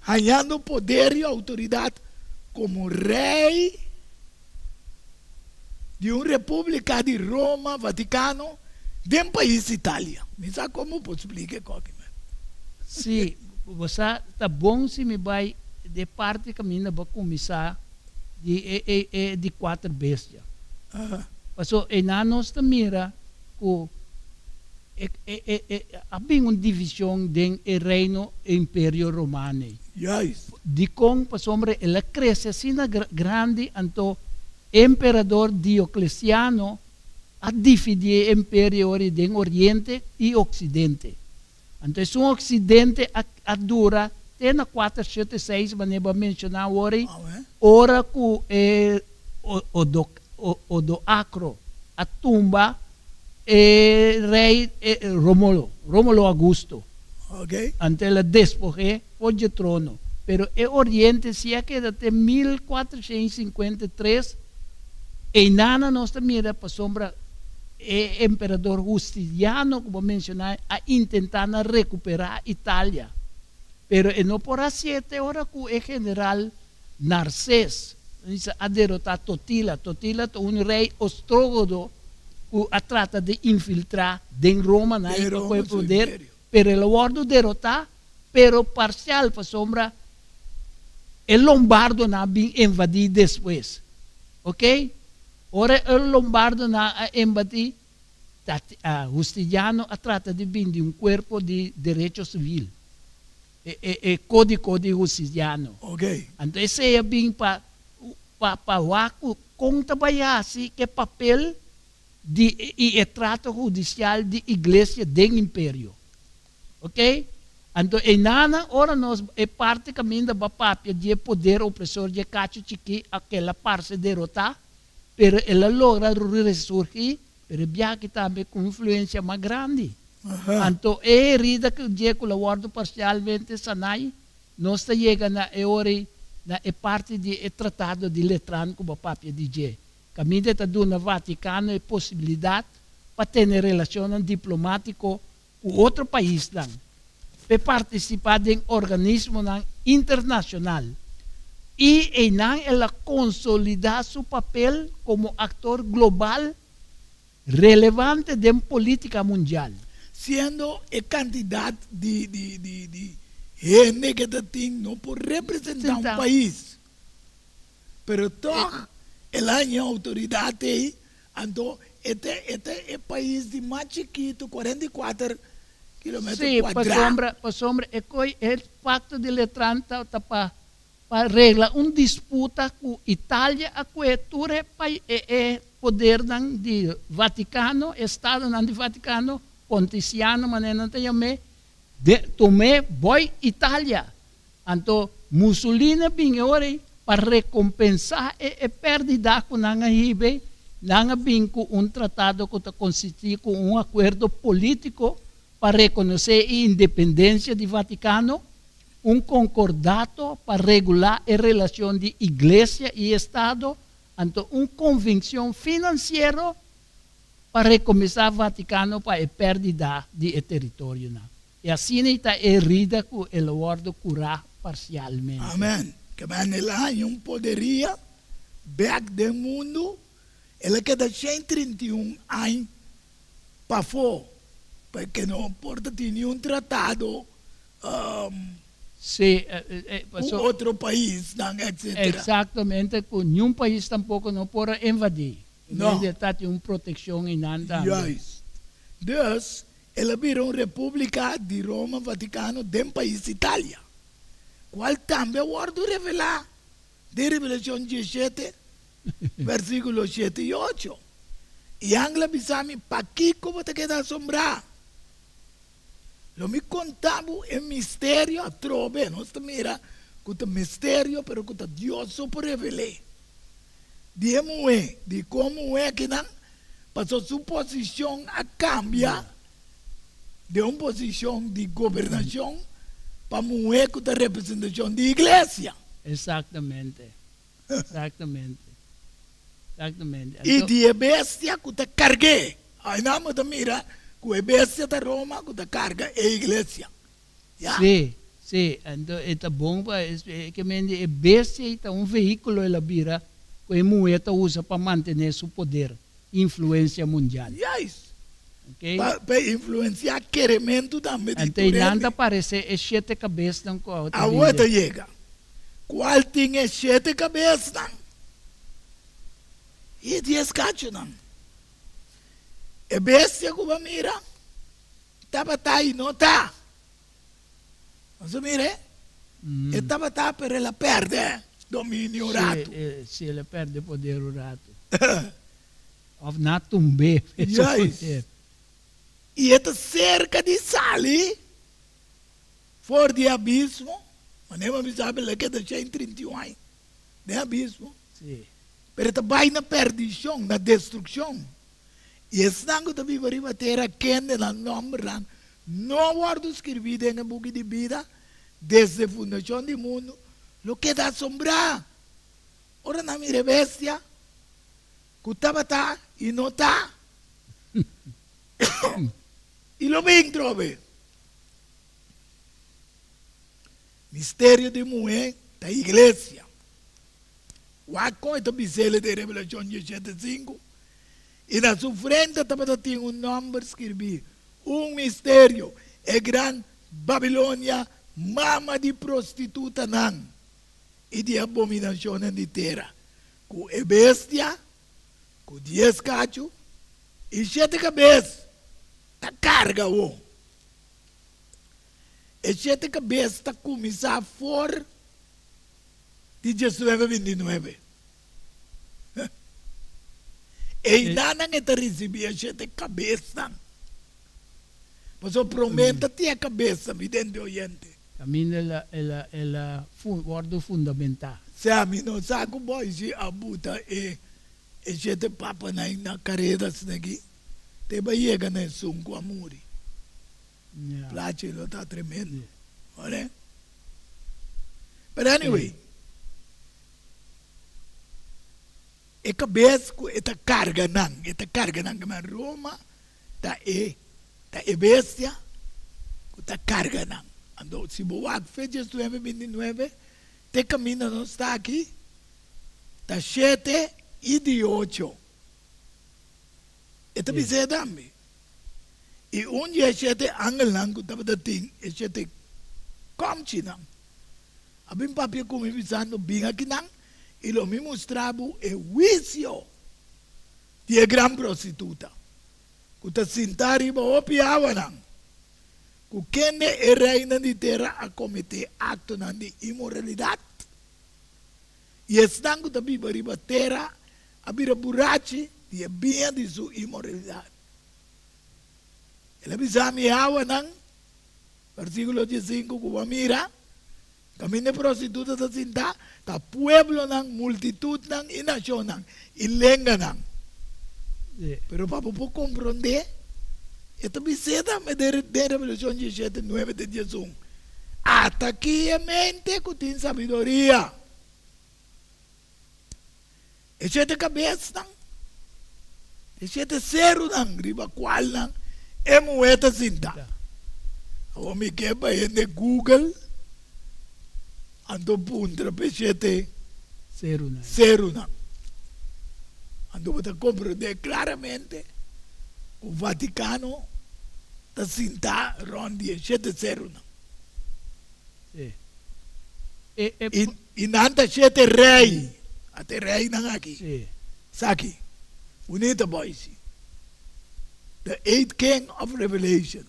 ganhando poder e autoridade como rei de uma república de Roma, Vaticano, de um país Itália. Me sabe como posso explicar qualquer coisa? Sim, você está bom se me vai de parte caminho para começar de 4 bestias. Passou e na nossa mira que havia uma divisão do reino Império Romano. Yes. De com passombre ela cresce assim grande anto imperador Diocleciano a dividir o império de Oriente e Ocidente. Então, o Ocidente a dura tem na 476, mas não mencionar ora que o do Acro, a tumba rei Rómulo Augusto. Ok. Ante ela despoje o trono. Pero o Oriente se queda até 1453 e nada nossa mira para sombra o imperador Justiniano, como mencionar, a tentar recuperar Itália. Pero não por a 7 horas que o general Narcés a derrotar Totila. Totila é um rei ostrógodo que a trata de infiltrar em Roma, na com o poder. Pero ele guarda derrotar, pero parcial para sombra, o Lombardo não bem invadir depois. Ok? Ora o Lombardo não invadir, Justiniano a trata de vir de um corpo de direito civil. Código de Justiniano. Ok. Então, esse é bem para o conta assim que papel e trato judicial de igreja do império. Ok? Então, em nada, ora nós é parte caminho da papia de poder opressor de cacho chiqui aquela parte derrotar, pero ela logra ressurgir, pero bia que também com influência mais grande. Então, é herida que o dia que o guardo parcialmente sanai, nós chega na parte de tratado de Letrán como a papia de dia. Caminho está do Vaticano é possibilidade para ter relação diplomático com outro país para participar em organismo internacional e ela consolidar seu papel como ator global relevante da política mundial. Sendo a quantidade de gente que tem não por representar um país, pero toch ela é autoridade, então este é país de mais chiquito, 44 quilômetros quadrados. Para sombra, é o pacto de Letrán para reglar uma disputa com Itália, a cultura é poder do Vaticano, Estado do Vaticano, Ponticiano, mas não tem tomé boy Itália. Então, Mussolini vinha para recompensar a perda que não hibe nang binco un tratado que consistia com um acordo político para reconhecer a independência do Vaticano, um concordato para regular a relação de Igreja e Estado, então uma convenção financeira para recomeçar o Vaticano para a perda de território. E assim está herida que o acordo curar parcialmente. Amém. Que manela yung poderia back do mundo, ela queda 131 anos para fora, porque não importa ter nenhum tratado Sim, com outro país, etc. exatamente, que nenhum país tampouco não pode invadir. Não. Está tem uma proteção em nada. Juist. Dus, ela virou uma república de Roma, Vaticano, do país Itália. Qual também o ordo revelar, de Revelação 17, versículos 7 e 8. E Angla bisami, pa Kiko você queda assombrar. Lo me contava o mistério a trove, nós mira, que o mistério, pero que o Deus só por revelar. De como é que não, passou sua posição a cambiar de uma posição de governação para moer com a representação da igreja. Exatamente. Exatamente. Exatamente. E de bestia que te cargue. Aí não me mira, que a bestia de Roma que te carga a igreja. Yeah. Sim, sim. Então, é bom para que a bestia é um veículo ela vira que a moeda usa para manter seu poder, influência mundial. Yes. Okay? Para influenciar queremento também. Então, nada parece é 7 cabeças não com a outra. A outra chega. Qual tinha 7 cabeças? E 10 cachos não. A bestia que vai mirar, estava aí, não está. Você mira? Estava tá para ela perder domínio rato. Se ela perde poder o rato. Ou na tumbe. Yes. E esta cerca de sali, fora de abismo, mas nem me sabe que está em 31 anos, de abismo. Sim. Pero esta vai na perdição, na destruição. E esse nango também vai bater a quem na nome não guardo escrevido em book de vida, desde a fundação do mundo, lo que dá assombrar. Ora na minha bestia, que estava tá e não está. E lo bem trove. Mistério de mulher da igreja. O acordo bisele de Revelação 17:5. E na sua frente estava tinha um nome escrevido. Mistério. É grande Babilônia, mama de prostituta não. E de abominação de terra. Com a bestia, com 10 cachos e 7 cabeças. Está carga o. E 7 cabeças está começar fora de 1929. E nada que está recebendo 7 cabeças. Mas eu prometo ter a cabeça, vidente oriente. Caminho ela guarda fundamental. Se a mim não sabe bom se abuta e 7 papas na carreira aqui. Te vai chegar na sunco a muri. Place lo está tremendo. Olha? But anyway, a cabeça esta carga não que Roma tá bestia tá carga não. Ando se boa fecha 29 te caminho não está aqui. Tá 7 e de 8. Ito bisa dami. E dia 7 angel lang ko dapat dating 7 kamchi nang. Abim papi ko mimisano binga kinang ilo mi mostrabo e juicio di gran prostituta. Kuta sintari ba opiawa nang. Kukende e reina di terra a comete acto nang di immoralidad. Yes nang ko tabi bariba terra abira burachi e bem de sua imoralidade. Ela bisami awa nang, versículo 15, que mira, caminho de prostituta da cinta, ta pueblo nang, multitud nang, e nação nang, e lenga nang. Sí. Pero para poder comprender, esta visita me de Revelación 17, 9 de Jesús. Hasta aquí en mente que tiene sabiduría. E siete cabeças, e siete seres, riba qual é moeda cinta. O me quebra em Google, ando puntra para siete Zero na. seres. Ando para compreender claramente o Vaticano está cinta rondi siete seres. Sí. E nanta siete rei. Até rei não aqui. Sí. Saki, unita boys. The eighth king of Revelation.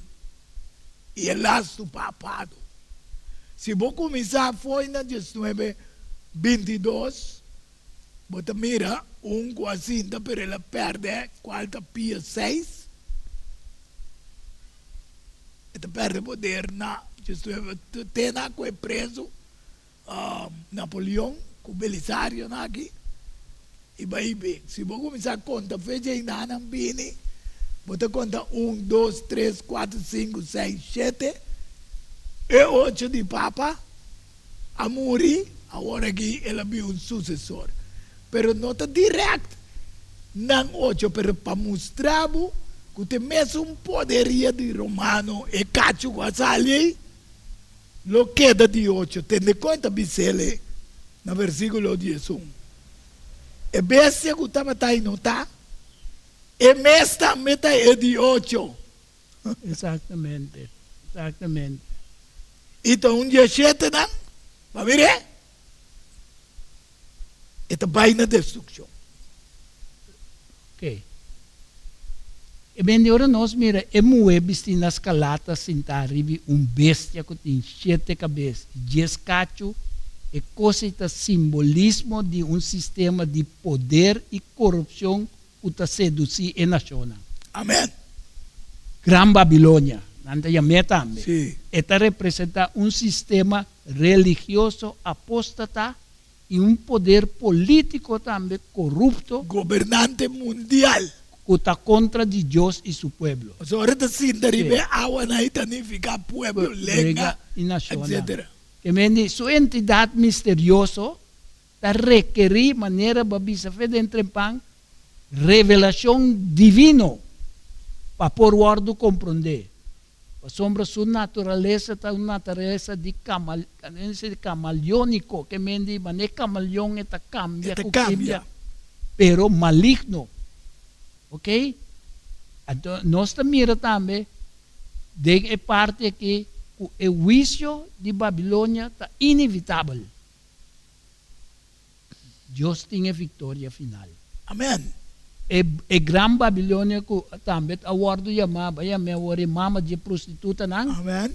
E el last papado. Se vou começar foi na 19:22, bota mira, quase pero ela perde quarta pia 6. Ela perde poder na 19 tena que é preso Napoleão, com Belisário aqui. E vai bem. Se vou começar a conta, veja ainda não bine. Bota conta 1, 2, 3, 4, 5, 6, 7 e 8 de Papa. A morrer, agora aqui ela viu um sucessor. Pero não está direto. Não 8, pero para mostrar que tem mesmo poderia de Romano e cacho quase ali. Lo queda de 8. Tende conta, Bisele, no versículo 11. E bestia que estava aí não está. E mesta meta é de 8. Exactamente. Exactamente. Então, 17 não. Vai ver? Esta vai na destruição. Ok. E bem, ora nós mira, é moebis nas calatas sentaribi bestia que tem 7 cabeças, 10 cacho, e coisa simbolismo de sistema de poder e corrupção que está seduzir a nação. Amém. Gran Babilônia, nanta yame também. Sim. Esta representa sistema religioso apóstata e poder político também corrupto Governante mundial. que está contra de Deus e seu povo. So, ahorita sintaribi awa na itanifica pueblo, lenga, E nação. etc. Que mendi, sua entidade misteriosa está requerir maneira babisa fe dentro pang revelação divino para por guardo compreender. A sombra sua natureza está uma natureza de camaleónico, que mendi, mas é camaleão eta cambia, Eta que cambia. pero maligno. Ok? Então, nós mira também de parte que o juízo de Babilônia está inevitável. Deus tem a vitória final. Amém. E Gran Babilônia que também a word chamava mama de prostituta não. Amém.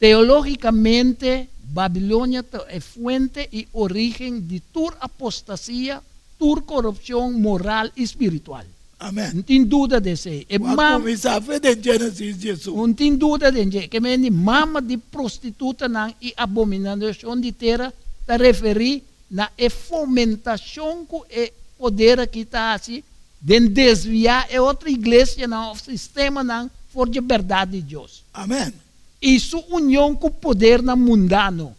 Teologicamente, Babilônia é fonte e origem de toda apostasia, toda corrupção moral e espiritual. Amém. Não tem dúvida desse. E Vamos começar a ver em Gênesis Jesus. não tem dúvida de que me mama de prostituta não e abominação de terra está referir na fomentação que é poder que está assim de desviar a outra igreja não, o sistema não for de verdade de Deus. Amém. E sua união com o poder na mundano.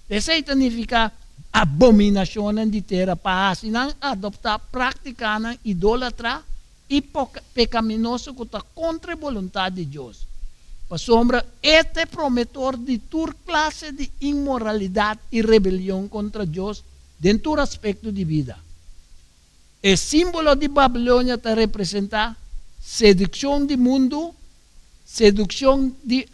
Isso significa abominação de terra para assim não adoptar, praticar, não idolatra e pecaminoso que está contra a vontade de Deus. Para sombra, este prometor de toda classe de imoralidade e rebelião contra Deus dentro do aspecto de vida. O símbolo de Babilônia está representa sedução do mundo, sedução de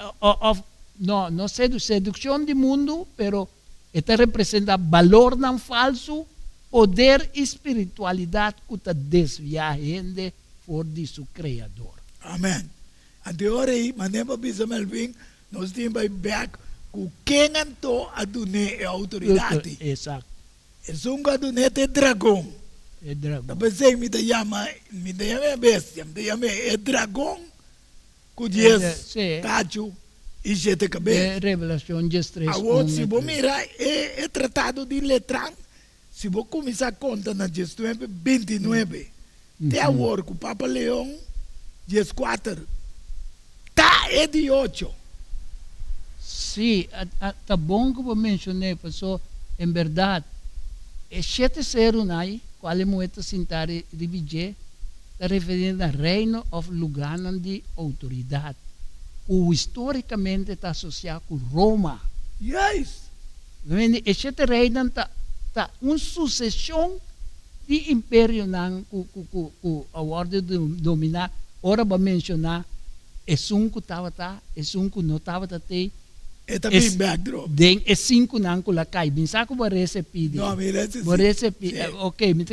sedução do mundo, pero está representa valor não falso, poder e espiritualidade que está desviar a gente fora de seu Criador. Amém. Agora aí, manema bisa Melvin, nós temos back com quem anto adune é autoridade. Exato. É sunga adune é dragão. É dragão. Tapos aí me chama bestia, me chama é dragão, com 10 cacho e 7 cabeças. É Revelação 13. Agora, se você mirar, é tratado de letrão. Se você começar a conta na 29, Até agora, com o Papa Leão, 14. Tá, é de 8. Sim, tá bom que eu mencionei, pessoal, em verdade, é 7 seres aí, qual é moeda sentar e dividir, está referindo ao reino of lugar de autoridade, o historicamente está associado com Roma. Yes. Esse reino está uma sucessão de império com a ordem de dominar. Ora, para mencionar, é um que estava, é um que não estava, É também backdrop. den é 5 não que lá cai. Bem, sabe como receber? Não, mas esse Vou sim. receber. Ok, me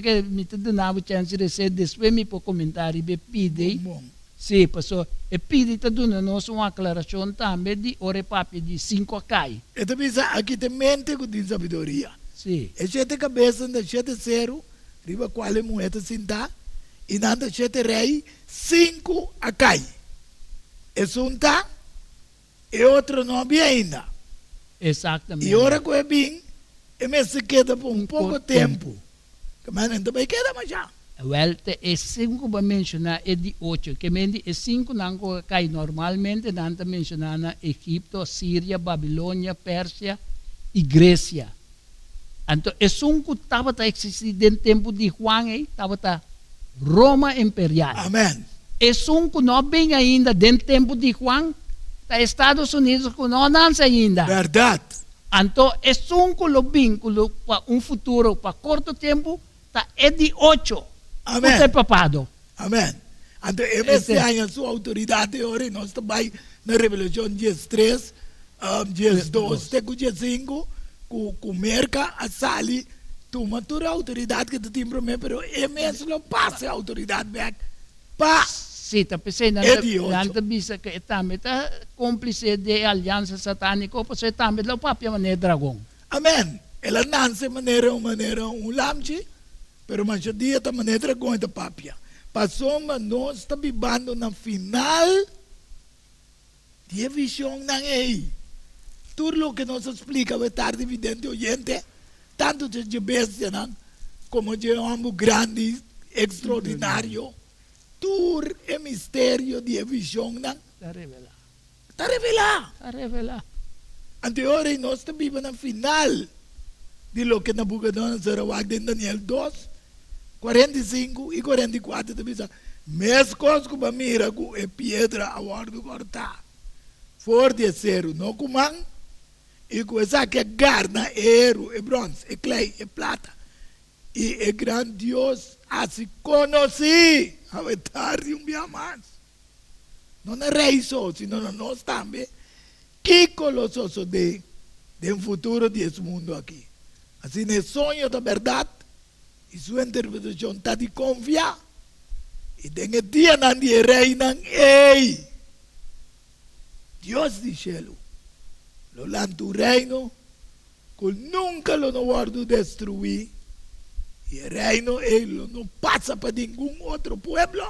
te donava chance de receber, depois me pode comentar e me pede. Bom. Sim, pessoal, e pede te dando nós uma aclaração também de ore papi de 5 a cai. É também aqui tem mente com sabedoria. Sim. É 7 cabeças, 7 zero, riba qual é moeda sentar, e nada 7 rei, 5 a cai. É um tá, e outro não havia ainda. Exatamente. E ora que é bem, e me se queda por pouco pouco tempo. Que mas também queda mais já. Well, é 5 para mencionar é de 8, que mende é 5 não que cai normalmente, não está mencionando Egipto, Síria, Babilônia, Pérsia e Grécia. Então, é um que estava existindo no tempo de Juan, estava Roma Imperial. Amém. É um que não vem ainda dentro do tempo de Juan, está Estados Unidos que não nasce ainda. Verdade. Então, é um que lo vínculo para um futuro, para curto tempo, é de 8. Amém. Não é papado. Amém. Então, esse ano, a sua autoridade, ora, nós também, na Revelação 13, 12, até com 5, com merca, a sali, toma toda a autoridade que tu tem para mim, mas é mesmo passa a autoridade back. Pá! Sim, tá pensei na bisa que também tá cúmplice de aliança satânica, porque também lo papia mané dragão. Amém. Ela nasce maneira lamchi, pero mancha dia ta maneira dragão da papia. Passou mas nós está bibando na final de visão não é. Tudo o que nos explica vai estar evidente oyente, tanto de bestia não, como de amo grande, extraordinário. Tur é mistério de visão não. Está revelado. Está revelado. Está revelado. Anterior nós está bibando na final de lo que Nabucodonosor Sarawak em Daniel 2, 45 e 44 da bisa. Mes coisas que mira com é pedra a ordem cortar. For de acero, não comam, e com essa que é garna, é ouro, é bronze, é clay, é plata. E é grande Deus, assim conheci, a tarde dia mais. Não é rei só, senão nós também, que colossoso de um futuro desse mundo aqui. Assim, é sonho da verdade, e sua interpretação está de confiar. E tem que dia não de rei, não ei. Deus diz céu, lo lanto reino, que nunca lo não guardo destruir, e o reino ele não passa para nenhum outro pueblo,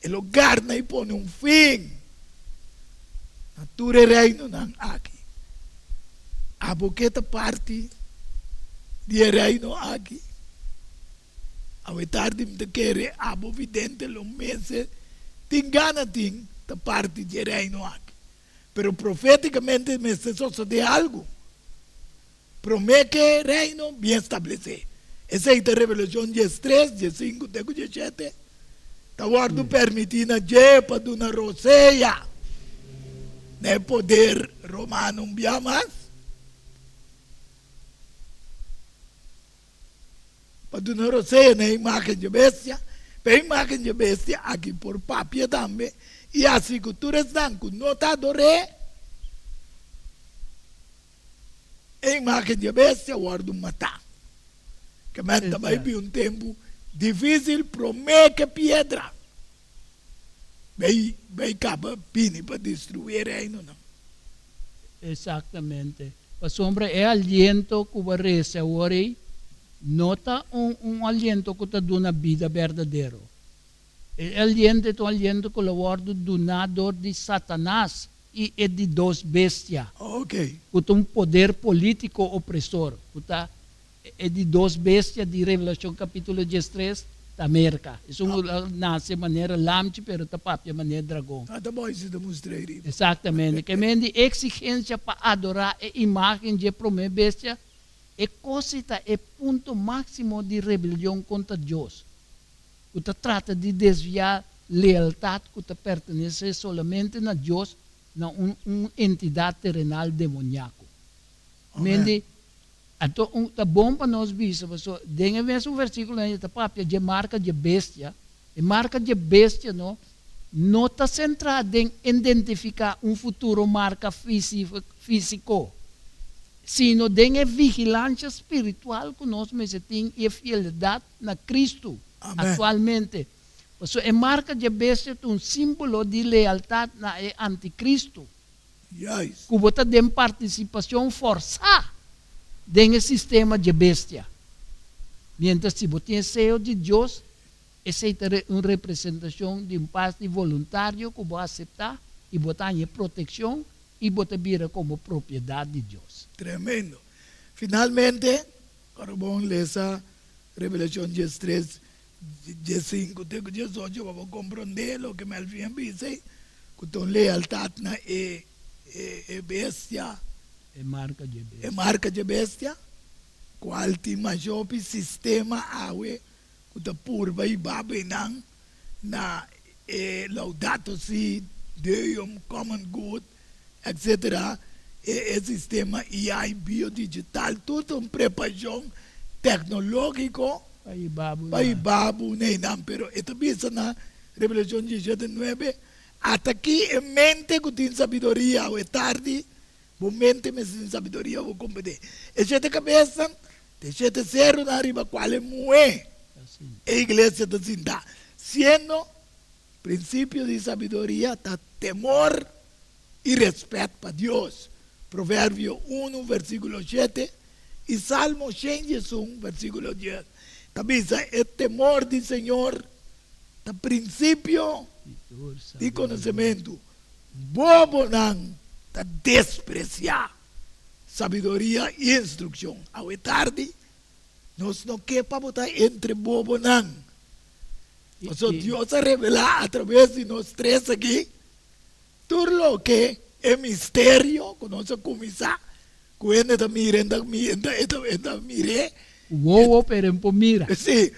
ele garna e põe fim. Natura reino não aqui. A boqueta parte de reino aqui. A tarde me quer a vidente lo mese, tem gana tem da parte de reino aqui. Pero profeticamente me se de algo. Promete que reino bem estabelecido. Essa é a revelação 13, 15, 17. Está guardo permitindo a jepa de uma roseia. Não é poder romano um dia mais. Para uma roseia, não é imagem de bestia. Para imagem de bestia, aqui por papia também. E as culturas não, não está adoré. A imagem de bestia, guardo matar. Que também vi um tempo difícil, promete pedra. Vai acaba pini para destruir o reino, não. Exatamente. A sombra é aliento que vai receber, nota aliento que está dando vida verdadeira. É aliento que o guardo donador de Satanás e é de duas bestias. Ok. Que tem poder político opressor. Que é de duas bestias de Revelação capítulo 13, Amerika. Is nasce maneira lamche, pero tapapia maneira dragão. Até bom se demonstrar isso. Exatamente. Que mende exigência para adorar a imagem de promessa bestia é coisa é ponto máximo de rebelião contra Deus. O te trata de desviar lealdade que te pertence somente a Deus, na uma entidade terrenal demoníaco. Mende então, tá bom para nós bispo, so, dengue mesmo versículo aí tá papia de marca de bestia, e marca de bestia não está centrada em identificar um futuro marca físico, sino dengue vigilância espiritual que nós temos e fidelidade na Cristo. Amém. Atualmente. So, a marca de bestia é um símbolo de lealdade na anticristo, Yes. que bota de participação forçada dentro do sistema de bestia. Mientras se você tem sello de Deus, essa é uma representação de um passe voluntário que você aceitar e botar em proteção e botar vira como propriedade de Deus. Tremendo. Finalmente, agora vamos ler essa Revelação 13, 5, 18, vamos compreender o que Melvin disse, que tem lealdade na bestia, É marca de bestia. é marca de bestia, qual tem maior sistema awe, que tem purba e babinang, na laudato si, Deum, common good, etc. E sistema AI biodigital, tudo uma preparação tecnológico Aí, babu. para babu nem não, pero esta bisa na Revelação 19, até aqui em mente que tem sabedoria, ou é tarde, bom mente mas tem sabedoria, vou compreender. Essa cabeça, deixa de ser na riba qual é moe, Assim. a igreja está sendo, sendo princípio de sabedoria, tá temor e respeito para Deus. Provérbio 1, versículo 7, e Salmo 101, versículo 10. Também é temor do Senhor, tá princípio de conhecimento. Bobo não tá despreciar sabedoria e instrução. Ao é tarde, nós não queremos botar entre bobo não. Mas Deus a revelar através de nós três aqui tudo o que é mistério que nós começar com ele da mirenda mire Uovo pero en mira. sim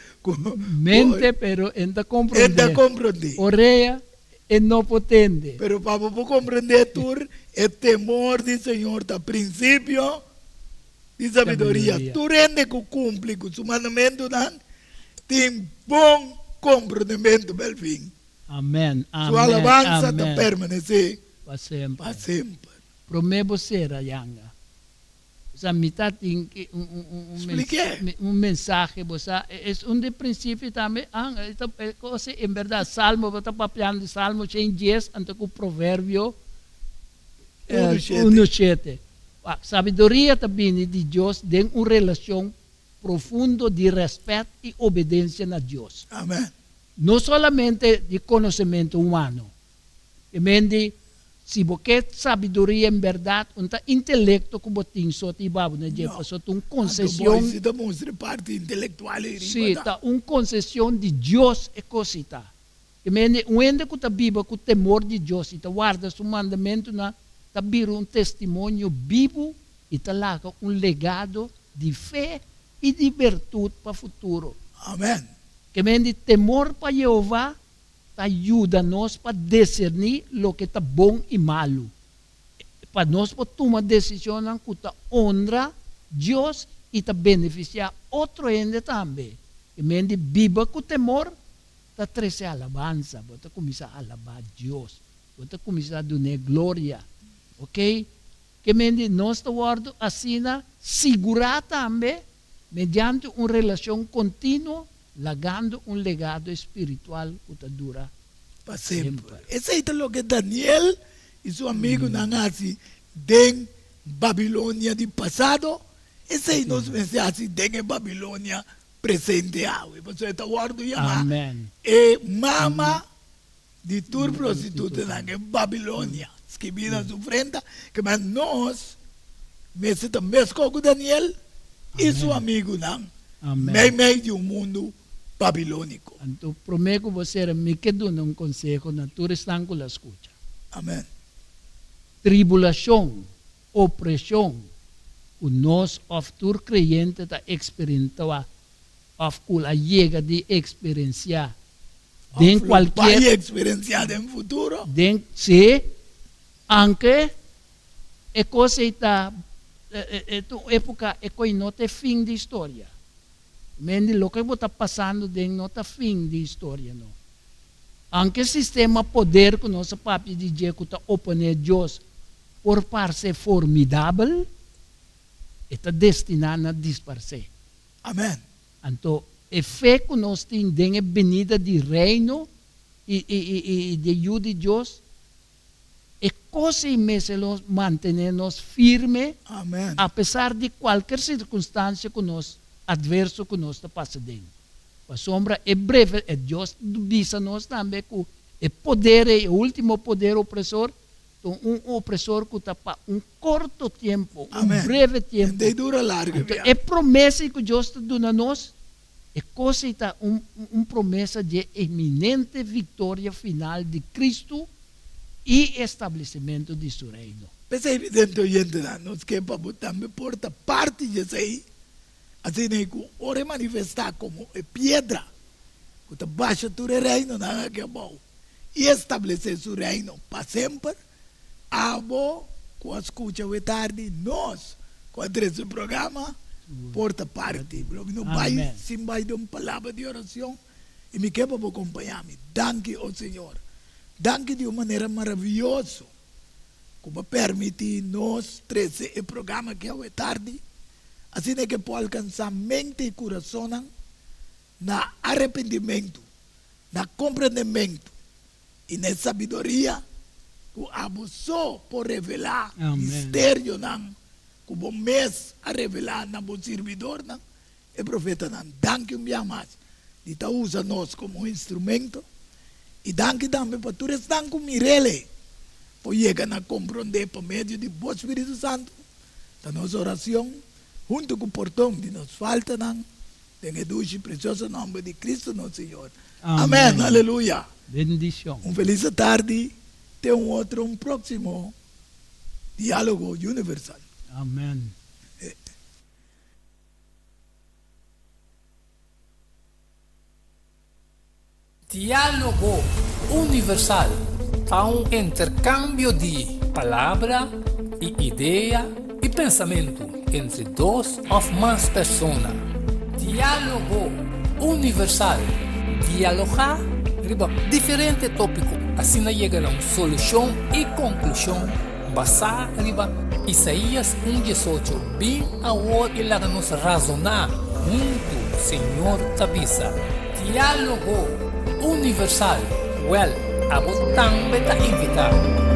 Mente pero en da comprender. compreender Oreia en no potente. pero para compreender tudo é temor do Senhor da princípio de sabedoria tu rende que cumpre com o mandamento não tem bom compreendimento bel fim Amén. Amén. sua alabança Amén. está permanecer Para sempre. para sempre. Promebo será yanga. Sa mitad tem Explique. mensaje, bosa es un de principio também, esta cosa en verdad Salmo, está papiando de Salmo 110 ante o provérbio 1:7. A sabedoria também de Deus tem uma relação profunda de respeito e obediência a Deus. Amém. Não somente de conhecimento humano. Emende, se você sabedoria em verdade, um intelecto que você tem só te babu na jepa, só uma concessão. Se demonstra parte intelectual e Sim, tá uma concessão de Deus e cosita. Emende, onde que tá viva com o temor de Deus, e tá guarda seu mandamento na tá vira um testemunho vivo e tá lá um legado de fé e de virtude para o futuro. Amém. Que mende temor para Jeová ajuda-nos para discernir o que está bom e malo. Para nós tomar decisão que está honra Deus e está beneficiar outro ende também. Que mende viva com temor, está trece alabança, está começar a alabar Deus, está começar a dar glória. Ok? Que mende nós está guardando assim, segurar também, mediante uma relação contínua, legando um legado espiritual que dura Para sempre. Esse é o que Daniel e seu amigo Nanasi den Babilônia do passado. Esse é nós pensamos den Babilônia presente. Você está guardando chamar. Amém. E mama de tur prostituta na Babilônia. Escrevi na sua frente que mas nós, mesmo também com Daniel e seu amigo não. Amém. Meio de um mundo babilônico. Então, prometo você, me quedo um conselho na tua estão com a escuta. Amém. Tribulação, opressão, o nós, of tur creyente, está experimentando, of a chega de experienciar. Den Vai qualquer, experienciar no futuro. den se, anche, e cosa está, época, e coi não tem fim de história. Mendi lo que está passando, den não tem fim de história, não. Anche sistema poder que nosso papi de Dieu está opone Deus por parte formidável, está destinado a disparar. Amém. Então, a fé que nós temos a venida do reino e de ajuda de Deus, é coisa imensa nós manter-nos firmes, Amém. apesar de qualquer circunstância que nós, adverso que nós está passando. A sombra é breve, e Deus diz a nós também que o poder, o último poder opressor, opressor que está para curto tempo, Amém. breve tempo. De dura larga. Então, é promessa que Deus está dando a nós, é coisa está promessa de eminente vitória final de Cristo e estabelecimento de seu reino. Mas é evidente, oyente, nós que para também porta parte disso aí, assim que ora manifestar como pedra, que está baixa do reino, nada que é bom, e estabelecer seu reino para sempre, abo, com a escuta de tarde, nós, com esse programa, porta parte. Não vai, sim vai de uma palavra de oração, e me quer para acompanhar-me. Danke ao Senhor. Danke de uma maneira maravilhosa, como permite nós trazer o programa que é tarde, assim é que pode alcançar mente e coração na arrependimento, na compreendimento e na sabedoria que abusou por revelar mistério que o mês a revelar na bom servidor e profeta danke um mais de estar usa nós como instrumento e danke também para todos estão com Mirele por chegar a compreender por meio de bom Espírito Santo da nossa oração junto com o portão de nos falta tem o doce precioso nome de Cristo nosso Senhor. Amém. Aleluia. Bendição. Feliz tarde. Tem um próximo diálogo universal. Amém. Diálogo universal. Há intercâmbio de palavra e ideia e pensamento entre duas ou mais pessoas. Diálogo universal. Dialogar sobre diferentes tópicos, assim chega a uma solução e conclusão basada em Isaías 1:18. Bem a hora e lá nos razonar junto, Senhor Tabisa. Diálogo universal. Well, a também está invitado.